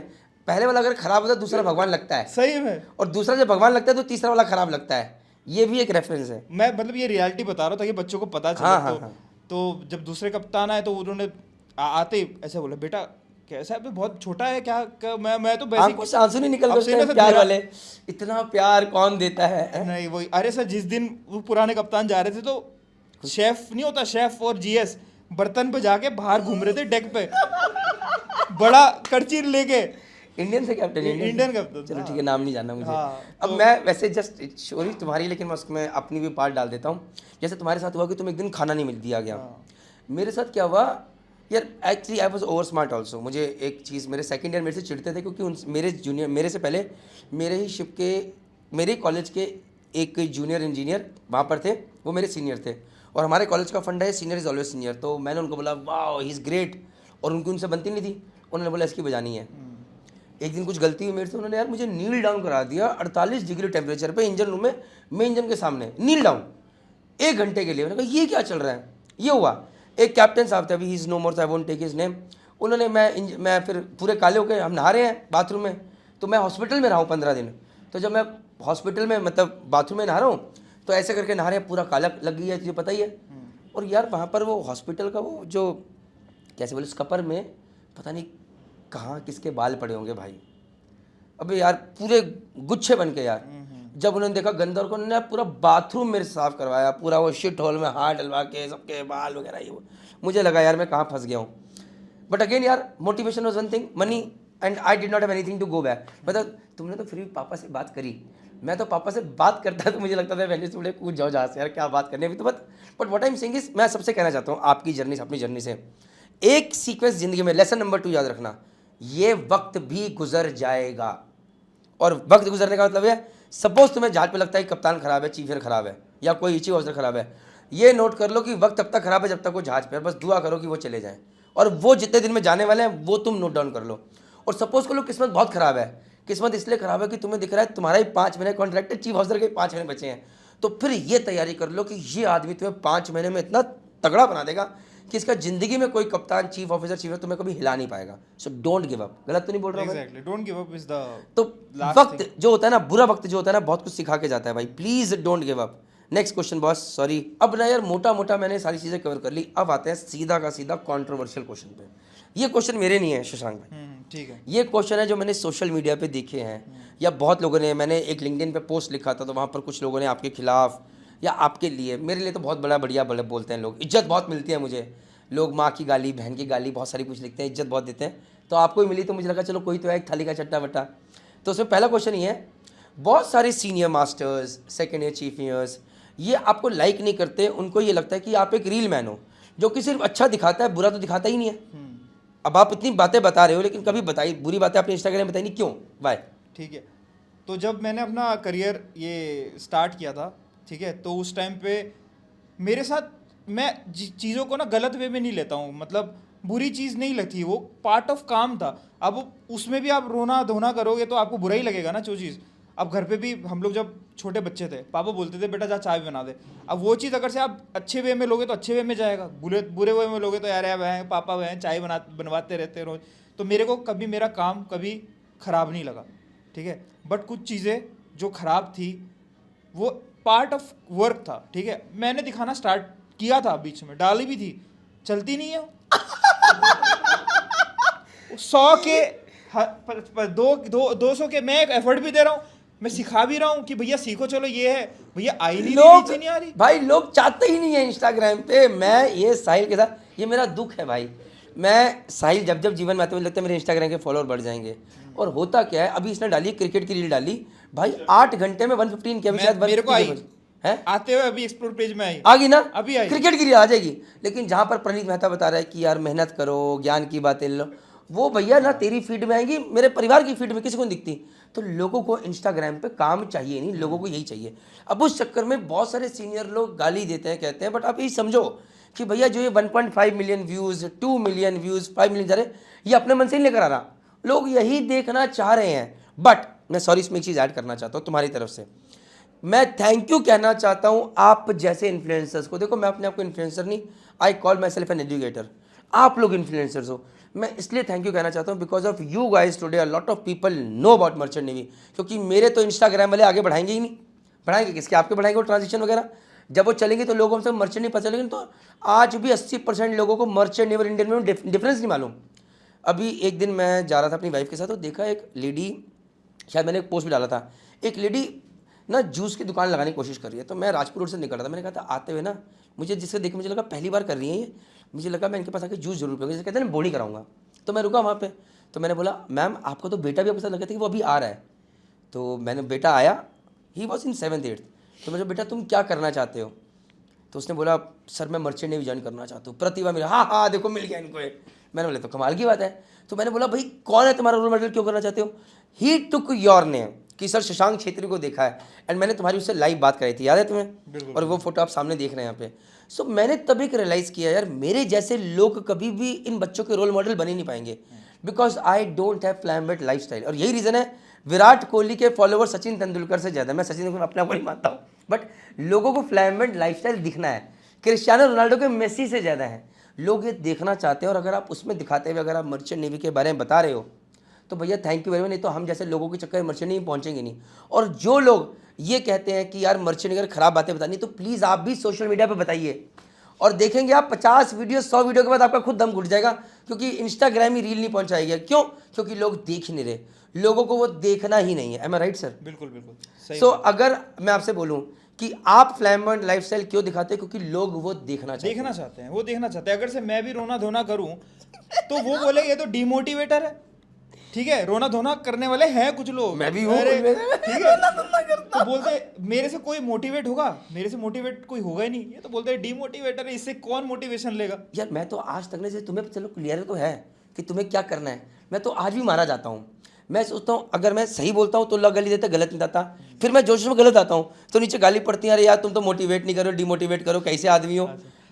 Speaker 1: पहले वाला अगर खराब होता है दूसरा भगवान लगता है,
Speaker 2: सही में।
Speaker 1: और दूसरा जब भगवान लगता है तो तीसरा वाला खराब लगता है। ये भी एक रेफरेंस है।
Speaker 2: मैं मतलब ये रियलिटी बता रहा हूँ ताकि बच्चों को पता चले।
Speaker 1: हाँ, हाँ,
Speaker 2: तो
Speaker 1: हाँ।
Speaker 2: तो जब दूसरे कप्तान आए तो उन्होंने आते ही ऐसे बोला, बेटा कैसा है, बहुत छोटा है क्या, मैं तो
Speaker 1: आंखों से आंसू नहीं निकल
Speaker 2: अब
Speaker 1: गए
Speaker 2: से ना सर
Speaker 1: प्यार
Speaker 2: मेरा-
Speaker 1: वाले। इतना प्यार कौन देता है?
Speaker 2: नहीं वही, अरे सर जिस दिन वो पुराने कप्तान जा रहे थे तो शेफ नहीं होता, शेफ और जीएस बर्तन पे जाके बाहर घूम रहे थे डेक पे बड़ा करची लेके।
Speaker 1: इंडियन से कैप्टन,
Speaker 2: इंडियन कप्तान,
Speaker 1: चलो
Speaker 2: हाँ।
Speaker 1: ठीक है, नाम नहीं जानना मुझे।
Speaker 2: हाँ,
Speaker 1: अब मैं वैसे जस्ट स्टोरी तुम्हारी, लेकिन मैं उसमें अपनी भी पार्ट डाल देता हूँ। जैसे तुम्हारे साथ हुआ कि तुम एक दिन खाना नहीं मिल दिया गया।
Speaker 2: हाँ।
Speaker 1: मेरे साथ क्या हुआ यार, actually I was over smart also. मुझे एक चीज़, मेरे सेकंड ईयर मेरे से चिढ़ते थे क्योंकि मेरे जूनियर, मेरे से पहले मेरे ही शिप के, मेरे कॉलेज के एक जूनियर इंजीनियर वहाँ पर थे, वो मेरे सीनियर थे। और हमारे कॉलेज का फंड है सीनियर इज़ ऑलवेज सीनियर। तो मैंने उनको बोला वाह ही इज़ ग्रेट, और उनकी उनसे बनती नहीं थी। उन्होंने बोला इसकी बजानी है। एक दिन कुछ गलती हुई मेरे से, उन्होंने यार मुझे नील डाउन करा दिया 48 डिग्री टेम्परेचर पे इंजन रूम में, मैं इंजन के सामने नील डाउन 1 घंटे के लिए। मैंने कहा ये क्या चल रहा है? ये हुआ। एक कैप्टन साहब थे, अभी he is no more, I won't take his name. उन्होंने मैं फिर पूरे काले हो गए, हम नहा रहे हैं बाथरूम में। तो मैं हॉस्पिटल में रहा हूँ 15 दिन। तो जब मैं हॉस्पिटल में मतलब बाथरूम में नहा रहा हूँ तो ऐसे करके नहा रहे हैं, पूरा काला लग गई है, तुझे पता ही है। और यार वहाँ पर वो हॉस्पिटल का वो जो कैसे बोले, स्कपर में पता नहीं कहाँ किसके बाल पड़े होंगे भाई। अबे यार पूरे गुच्छे बन के यार। जब उन्होंने देखा गंदा, और उन्होंने पूरा बाथरूम मेरे साफ करवाया, पूरा वो शिट होल में हाथ डलवा के सबके बाल वगैरह ये वो। मुझे लगा यार मैं कहाँ फंस गया हूँ। बट अगेन यार motivation was one thing, money, and I did not have anything to go back. मतलब तुमने तो फिर भी पापा से बात करी। मैं तो पापा से बात करता तो मुझे लगता था मैंने थोड़े कूद जाओ जहाँ से, यार क्या बात करनी अभी तो। But what I am saying is, मैं सबसे कहना चाहता हूँ आपकी जर्नी से, अपनी जर्नी से एक सीक्वेंस ज़िंदगी में, लेसन नंबर 2 याद रखना, ये वक्त भी गुजर जाएगा। और वक्त गुजरने का मतलब है, सपोज तुम्हें जहाज पे लगता है कि कप्तान खराब है, चीफ एयर खराब है, या कोई चीफ ऑफिसर खराब है, ये नोट कर लो कि वक्त तब तक खराब है जब तक वो जहाज पे है। बस दुआ करो कि वो चले जाएं, और वो जितने दिन में जाने वाले हैं वो तुम नोट डाउन कर लो। और सपोज कर लो किस्मत बहुत खराब है, किस्मत इसलिए खराब है कि तुम्हें दिख रहा है तुम्हारा ही 5 महीने कॉन्ट्रैक्ट है, चीफ ऑफिसर के 5 महीने बचे हैं, तो फिर ये तैयारी कर लो कि ये आदमी तुम्हें 5 महीने में इतना तगड़ा बना देगा कि इसका जिंदगी में कोई कप्तान, चीफ ऑफिसर, चीफ तुम्हें कभी हिला नहीं पाएगा। So don't give up. गलत तो नहीं बोल रहा हूँ?
Speaker 2: Exactly, don't give up is the
Speaker 1: तो
Speaker 2: last
Speaker 1: वक्त जो होता है ना, बुरा वक्त जो होता है ना, बहुत कुछ सिखा के जाता है भाई। Please don't give up. Next question boss, sorry. अब ना यार मोटा मोटा मैंने सारी चीज़ें कवर कर ली, अब आते हैं सीधा का सीधा कंट्रोवर्शियल क्वेश्चन पे। ये क्वेश्चन मेरे नहीं है शशांक भाई,
Speaker 2: ठीक है।
Speaker 1: ये क्वेश्चन है जो मैंने सोशल मीडिया पे देखे हैं, या बहुत लोगों ने, मैंने एक लिंक्डइन पे पोस्ट लिखा था तो वहाँ पर कुछ लोगों ने आपके खिलाफ या आपके लिए, मेरे लिए तो बहुत बड़ा बढ़िया बड़े बोलते हैं लोग, इज्जत बहुत मिलती है मुझे। लोग माँ की गाली, बहन की गाली, बहुत सारी कुछ लिखते हैं, इज्जत बहुत देते हैं। तो आपको ही मिली तो मुझे लगा चलो कोई तो है, एक थाली का चट्टा बट्टा। तो उसमें पहला क्वेश्चन ये है, बहुत सारे senior masters, second year, chief years, ये आपको लाइक नहीं करते। उनको ये लगता है कि आप एक रील मैन हो जो कि सिर्फ अच्छा दिखाता है, बुरा तो दिखाता ही नहीं है। अब आप इतनी बातें बता रहे हो लेकिन कभी बताई बुरी बातें अपने इंस्टाग्राम में बताई नहीं, क्यों, वाई?
Speaker 2: ठीक है, तो जब मैंने अपना करियर ये स्टार्ट किया था, ठीक है, तो उस टाइम पे मेरे साथ, मैं चीज़ों को ना गलत वे में नहीं लेता हूँ, मतलब बुरी चीज़ नहीं लगती, वो पार्ट ऑफ काम था। अब उसमें भी आप रोना धोना करोगे तो आपको बुरा ही लगेगा ना जो चीज़। अब घर पे भी हम लोग जब छोटे बच्चे थे, पापा बोलते थे बेटा जा चाय बना दे। अब वो चीज़ अगर से आप अच्छे वे में लोगे तो अच्छे वे में जाएगा, बुरे वे में लोगे तो यार वह पापा वह चाय बनवाते रहते रोज। तो मेरे को कभी मेरा काम कभी ख़राब नहीं लगा, ठीक है। बट कुछ चीज़ें जो ख़राब थी वो पार्ट ऑफ वर्क था, ठीक है। मैंने दिखाना स्टार्ट किया था बीच में, डाली भी थी, चलती नहीं है। 100 के 200 के मैं एक एफर्ट भी दे रहा हूँ, मैं सिखा भी रहा हूँ कि भैया सीखो, चलो ये है भैया, आई नहीं रही, नीचे नहीं आ रही
Speaker 1: भाई, लोग चाहते ही नहीं है इंस्टाग्राम पे। मैं ये साहिल के साथ, ये मेरा दुख है भाई। मैं साहिल जब जब जीवन में आते हुए लगता है मेरे इंस्टाग्राम के फॉलोअर बढ़ जाएंगे, और होता क्या है, अभी इसने डाली क्रिकेट की रील डाली भाई, 8 घंटे में 115 के, अभी शायद
Speaker 2: मेरे को आई
Speaker 1: है,
Speaker 2: आते हुए अभी एक्सप्लोर पेज में आई,
Speaker 1: आ गई ना,
Speaker 2: अभी आई।
Speaker 1: क्रिकेट की रील आ जाएगी। लेकिन जहाँ पर प्रणीत मेहता बता रहा है कि यार मेहनत करो, ज्ञान की बातें लो, वो भैया ना तेरी फीड में आएंगी, मेरे परिवार की फीड में किसी को नहीं दिखती। तो लोगों को इंस्टाग्राम पे काम चाहिए नहीं, लोगों को यही चाहिए। अब उस चक्कर में बहुत सारे सीनियर लोग गाली देते हैं, कहते हैं, बट आप यही समझो कि भैया जो ये 1.5 million views, 2 million views, 5 million जा रहे, ये अपने मन से नहीं लेकर आ रहा, लोग यही देखना चाह रहे हैं। बट मैं सॉरी इसमें एक चीज़ ऐड करना चाहता हूँ तुम्हारी तरफ से, मैं थैंक यू कहना चाहता हूँ आप जैसे इन्फ्लुएंसर्स को। देखो मैं अपने आप को इन्फ्लुएंसर नहीं, I call my self an educator, आप लोग इन्फ्लुएंसर्स हो। मैं इसलिए थैंक यू कहना चाहता हूँ because of you guys today a lot of people know about merchant navy. क्योंकि मेरे तो इंस्टाग्राम वाले आगे बढ़ाएंगे ही नहीं, बढ़ाएंगे किसके, आपके बढ़ाएंगे वो ट्रांजेक्शन वगैरह, जब वो चलेंगे तो लोगों हमसे मर्चेंट नहीं पता चलेगा। तो आज भी 80% लोगों को मर्चेंट नेवी और इंडियन में डिफरेंस नहीं मालूम। अभी एक दिन मैं जा रहा था अपनी वाइफ के साथ, तो देखा एक लेडी, शायद मैंने एक पोस्ट भी डाला था, एक लेडी ना जूस की दुकान लगाने की कोशिश कर रही है। तो मैं राजपुर रोड से निकल रहा था, मैंने कहा था आते हुए ना मुझे जिससे देख मुझे लगा पहली बार कर रही है ये, मुझे लगा मैं इनके पास आके जूस जरूर पीऊँगा, जैसे कहते हैं ना बॉडी कराऊंगा। तो मैं रुका वहाँ पे, तो मैंने बोला मैम आपका तो बेटा भी आपके साथ लगा था कि वो अभी आ रहा है। तो मैंने, बेटा आया, he was in 7th 8th। तो मुझे बेटा तुम क्या करना चाहते हो? तो उसने बोला सर मैं मर्चेंट नेवी ज्वाइन करना चाहता हूँ। प्रतिभा मेरा, हाँ हाँ देखो मिल गया इनको एक। मैंने बोला तो कमाल की बात है। तो मैंने बोला भाई कौन है तुम्हारा रोल मॉडल, क्यों करना चाहते हो? ही टुक योर नेम कि सर शशांक छेत्री को देखा है, एंड मैंने तुम्हारी उससे लाइव बात कराई थी, याद है तुम्हें? और वो फोटो आप सामने देख रहे हैं यहाँ पे। सो मैंने तब एक रियलाइज़ किया यार मेरे जैसे लोग कभी भी इन बच्चों के रोल मॉडल बने नहीं पाएंगे, because I don't have flamboyant lifestyle. और यही रीज़न है विराट कोहली के फॉलोवर सचिन तेंदुलकर से ज़्यादा, मैं सचिन तेंदुलकर अपने आप को नहीं मानता हूँ, बट लोगों को फ्लैम्बेट लाइफ स्टाइल दिखना है। क्रिस्टियानो रोनाल्डो के मेसी से ज़्यादा है, लोग ये देखना चाहते हैं। और अगर आप उसमें दिखाते हुए अगर आप मर्चेंट नेवी के बारे में बता रहे हो तो भैया थैंक यू वेरी मच, नहीं तो हम जैसे लोगों के चक्कर में मर्चेंट नेवी पहुंचेंगे नहीं। और जो लोग ये कहते हैं कि यार मर्चेंट नेवी खराब बातें बतानी, तो प्लीज़ आप भी सोशल मीडिया पे बताइए, और देखेंगे आप 50 वीडियो 100 वीडियो के बाद आपका खुद दम घुट जाएगा, क्योंकि इंस्टाग्राम ही रील नहीं पहुंचाएगी। क्यों? क्योंकि लोग देख ही नहीं रहे, लोगों को वो देखना ही नहीं है। एम आई राइट सर?
Speaker 2: बिल्कुल बिल्कुल सही।
Speaker 1: सो अगर मैं आपसे बोलूं कि आप फ्लैम्बेंट लाइफस्टाइल क्यों दिखाते हैं? क्योंकि लोग वो देखना चाहते हैं।
Speaker 2: वो देखना चाहते हैं। अगर से मैं भी रोना धोना करूं तो वो बोले ये तो डिमोटिवेटर है। ठीक है, रोना धोना करने वाले हैं कुछ लोग,
Speaker 1: मैं भी हूं,
Speaker 2: ठीक है, तो बोलते मेरे से कोई मोटिवेट होगा, मेरे से मोटिवेट कोई होगा ही नहीं, ये तो बोलते हैं डिमोटिवेटर है, इससे कौन मोटिवेशन लेगा?
Speaker 1: यार मैं तो आज तक ने, तुम्हें चलो क्लियर तो है कि तुम्हें क्या करना है, मैं तो आज भी मारा जाता हूँ। मैं सोचता हूँ अगर मैं सही बोलता हूँ तो लोग गाली देते, गलत नहीं आता। फिर मैं जोश में गलत आता हूँ तो नीचे गाली पड़ती है, अरे यार तुम तो मोटिवेट नहीं करो, डिमोटिवेट करो, कैसे आदमी हो।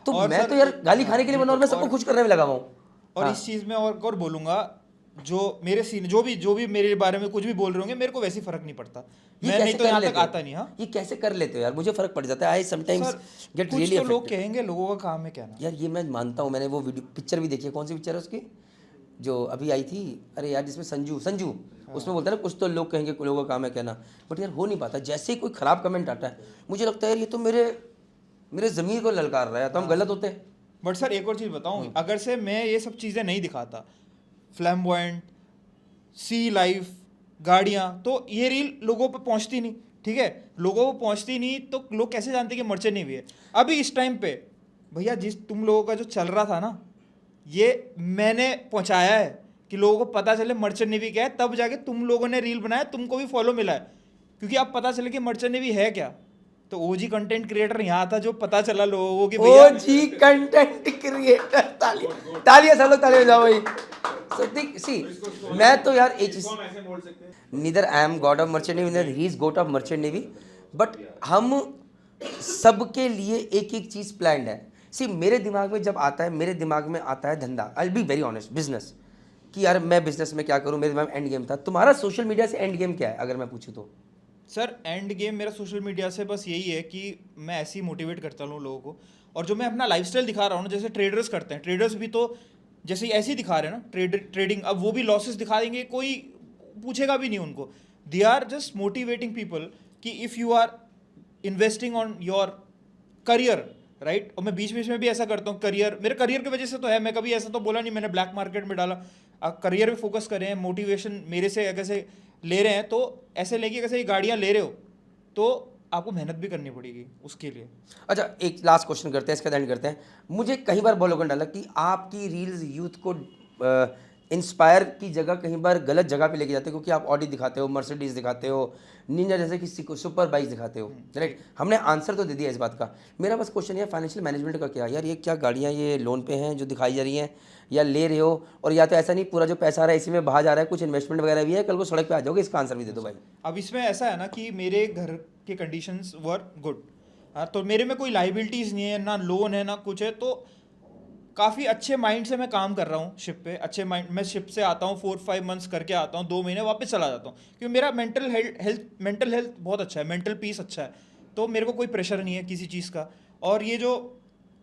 Speaker 1: तो
Speaker 2: और
Speaker 1: मैं
Speaker 2: सर,
Speaker 1: तो यार गाली खाने के लिए बना और मैं सबको खुश करने में लगा हुआ हूँ।
Speaker 2: और इस चीज़ में और बोलूंगा, जो मेरे सीन जो भी मेरे बारे में कुछ भी बोल रहे होंगे, मेरे को वैसे फर्क नहीं पड़ता, मैं नहीं तो यहाँ तक आता नहीं। हाँ,
Speaker 1: ये कैसे कर लेते हो यार? मुझे फर्क पड़ जाता है, आई समटाइम्स गेट रियली
Speaker 2: कुछ तो लोग कहेंगे, लोगों का काम है कहना।
Speaker 1: यार ये मैं मानता हूँ, मैंने वो वीडियो पिक्चर भी देखी है, कौन सी पिक्चर है उसकी जो अभी आई थी, अरे यार जिसमें संजू उसमें बोलता है ना कुछ तो लोग कहेंगे, लोगों का काम है कहना, बट यार हो नहीं पाता। जैसे ही कोई खराब कमेंट आता है मुझे लगता है यार ये तो मेरे ज़मीर को ललकार रहा है, तो हम गलत होते हैं।
Speaker 2: बट सर एक और चीज़ बताऊँ, अगर से मैं ये सब चीज़ें नहीं दिखाता, फ्लैम्बॉयंट, सी लाइफ, गाड़ियाँ, तो ये रील लोगों पे पहुँचती नहीं। ठीक है, लोगों को पहुँचती नहीं तो लोग कैसे जानते कि मर्चेंट नेवी है? अभी इस टाइम पे भैया जिस तुम लोगों का जो चल रहा था ना, ये मैंने पहुँचाया है कि लोगों को पता चले मर्चेंट नेवी क्या है, तब जाके तुम लोगों ने रील बनाया, तुमको भी फॉलो मिला है, क्योंकि अब पता चले कि मर्चेंट नेवी है क्या। तो ओजी कंटेंट क्रिएटर यहाँ था जो पता चला लोगों को कि भैया
Speaker 1: ओजी कंटेंट क्रिएटर, तालियां सब लोग तालियां बजाओ भाई। सो सी मैं तो यार एक चीज, neither I am God of merchant navy, neither he is God of merchant navy, but हम सबके लिए एक एक चीज प्लान्ड है। सी मेरे दिमाग में जब आता है, मेरे दिमाग में आता है धंधा, आई will be very honest, business, कि यार मैं बिजनेस में क्या करूं, मेरे दिमाग में एंड गेम था। तुम्हारा सोशल मीडिया से एंड गेम क्या है अगर मैं पूछूं तो?
Speaker 2: सर एंड गेम मेरा सोशल मीडिया से बस यही है कि मैं ऐसे ही मोटिवेट करता हूँ लोगों को, और जो मैं अपना लाइफस्टाइल दिखा रहा हूँ ना, जैसे ट्रेडर्स करते हैं, ट्रेडर्स भी तो जैसे ऐसे ही दिखा रहे हैं ना ट्रेडिंग, अब वो भी लॉसेस दिखा देंगे, कोई पूछेगा भी नहीं उनको। They are just motivating people कि if you are investing on your career, right. और मैं बीच बीच में भी ऐसा करता हूँ, करियर मेरे करियर की वजह से तो है, मैं कभी ऐसा तो बोला नहीं मैंने ब्लैक मार्केट में डाला। आप करियर में फोकस करें, मोटिवेशन मेरे से अगर से ले रहे हैं तो ऐसे लेके अगर से ये गाड़ियाँ ले रहे हो तो आपको मेहनत भी करनी पड़ेगी उसके लिए।
Speaker 1: अच्छा, एक लास्ट क्वेश्चन करते हैं, इसका एंड करते हैं। मुझे कई बार बहुत लोगों ने डाला कि आपकी रील्स यूथ को इंस्पायर की जगह कहीं बार गलत जगह पे लेके जाते हैं, क्योंकि आप ऑडी दिखाते हो, मर्सिडीज दिखाते हो, निंजा जैसे किसी को सुपर बाइक दिखाते हो, राइट। हमने आंसर तो दे दिया इस बात का। मेरा बस क्वेश्चन है फाइनेंशियल मैनेजमेंट का, क्या यार ये क्या गाड़ियाँ ये लोन पे हैं जो दिखाई जा रही हैं, या ले रहे हो, और या तो ऐसा नहीं पूरा जो पैसा आ रहा है इसी में बाहर जा रहा है, कुछ इन्वेस्टमेंट वगैरह भी है, कल को सड़क पे आ जाओगे, इसका आंसर भी दे दो भाई।
Speaker 2: अब इसमें ऐसा है ना कि मेरे घर के कंडीशंस वर गुड, हाँ, तो मेरे में कोई लाइबिलिटीज़ नहीं है, ना लोन है ना कुछ है, तो काफ़ी अच्छे माइंड से मैं काम कर रहा हूँ शिप पे। अच्छे माइंड, मैं शिप से आता हूँ 4-5 मंथ्स करके आता हूँ, 2 महीने वापस चला जाता हूँ, क्योंकि मेरा मेंटल हेल्थ बहुत अच्छा है, मेंटल पीस अच्छा है, तो मेरे को कोई प्रेशर नहीं है किसी चीज़ का। और ये जो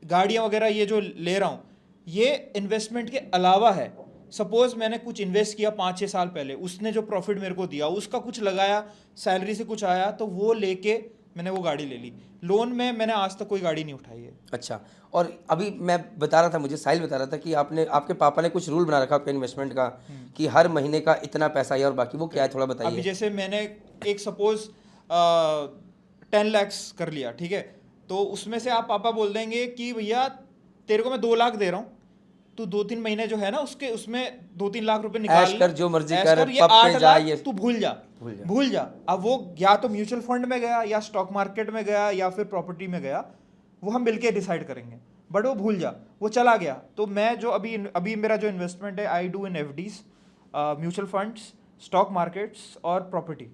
Speaker 2: गाड़ियाँ वगैरह ये जो ले रहा हूँ ये इन्वेस्टमेंट के अलावा है। सपोज मैंने कुछ इन्वेस्ट किया 5-6 साल पहले, उसने जो प्रॉफिट मेरे को दिया उसका कुछ लगाया, सैलरी से कुछ आया, तो वो लेके मैंने वो गाड़ी ले ली। लोन में मैंने आज तक कोई गाड़ी नहीं उठाई है।
Speaker 1: अच्छा, और अभी मैं बता रहा था, मुझे साहिल बता रहा था कि आपके पापा ने कुछ रूल बना रखा आपके इन्वेस्टमेंट का, कि हर महीने का इतना पैसा है, और बाकी वो क्या है थोड़ा
Speaker 2: अभी
Speaker 1: बताइए।
Speaker 2: जैसे मैंने एक सपोज 10 lakhs कर लिया, ठीक है, तो उसमें से आप पापा बोल देंगे कि भैया तेरे को मैं 2 लाख दे रहा हूँ, तू 2-3 महीने जो है ना उसके उसमें 2-3 लाख रुपए निकाल
Speaker 1: ऐश कर, जो मर्जी
Speaker 2: ऐश
Speaker 1: कर,
Speaker 2: ये
Speaker 1: पब पे
Speaker 2: 8
Speaker 1: जा,
Speaker 2: लाख
Speaker 1: ये
Speaker 2: तू भूल जा।
Speaker 1: भूल जा।
Speaker 2: अब वो या तो म्यूचुअल फंड में गया या स्टॉक मार्केट में गया या फिर प्रॉपर्टी में गया, वो हम मिलके डिसाइड करेंगे, बट वो भूल जा, वो चला गया। तो मैं जो अभी मेरा जो इन्वेस्टमेंट है, I do in FDs, mutual funds, stock markets और प्रॉपर्टी।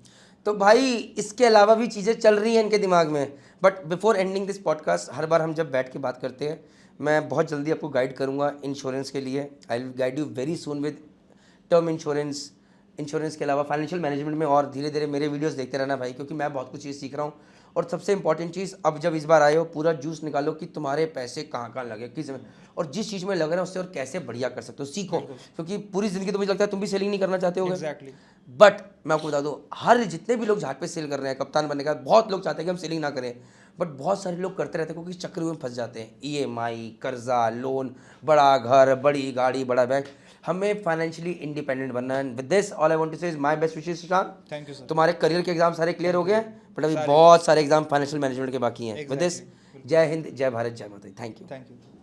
Speaker 1: तो भाई इसके अलावा भी चीज़ें चल रही हैं इनके दिमाग में। But before ending this podcast, हर बार हम जब बैठ के बात करते हैं, मैं बहुत जल्दी आपको गाइड करूंगा इंश्योरेंस के लिए। I will guide you very soon with term insurance, insurance के अलावा फाइनेंशियल मैनेजमेंट में। और धीरे धीरे मेरे वीडियोस देखते रहना भाई, क्योंकि मैं बहुत कुछ चीज़ सीख रहा हूँ। और सबसे इंपॉर्टेंट चीज़, अब जब इस बार आए हो, पूरा जूस निकालो कि तुम्हारे पैसे कहाँ कहाँ लगे, किस में, और जिस चीज़ में लग रहा है उससे और कैसे बढ़िया कर सकते हो, सीखो। क्योंकि पूरी ज़िंदगी तो मुझे लगता है तुम भी सेलिंग नहीं करना चाहते होगे।
Speaker 2: एग्जैक्टली।
Speaker 1: बट मैं आपको बता दूं, हर जितने भी लोग जहाज पे सेल कर रहे हैं, कप्तान बनने का, बहुत लोग चाहते हैं कि हम सेलिंग ना करें, बट बहुत सारे लोग करते रहते हैं क्योंकि चक्र में फंस जाते हैं। ईएमआई, कर्जा, लोन, बड़ा घर, बड़ी गाड़ी, बड़ा बैंक। हमें फाइनेंशियली इंडिपेंडेंट बनना है। With this all I want to say is my best wishes Sushant.
Speaker 2: Thank you sir.
Speaker 1: तुम्हारे करियर के एग्जाम सारे क्लियर हो गए, बट अभी बहुत सारे एग्जाम फाइनेंशियल मैनेजमेंट के बाकी हैं। विद दिस, जय हिंद, जय भारत, जय माता दी। Thank you.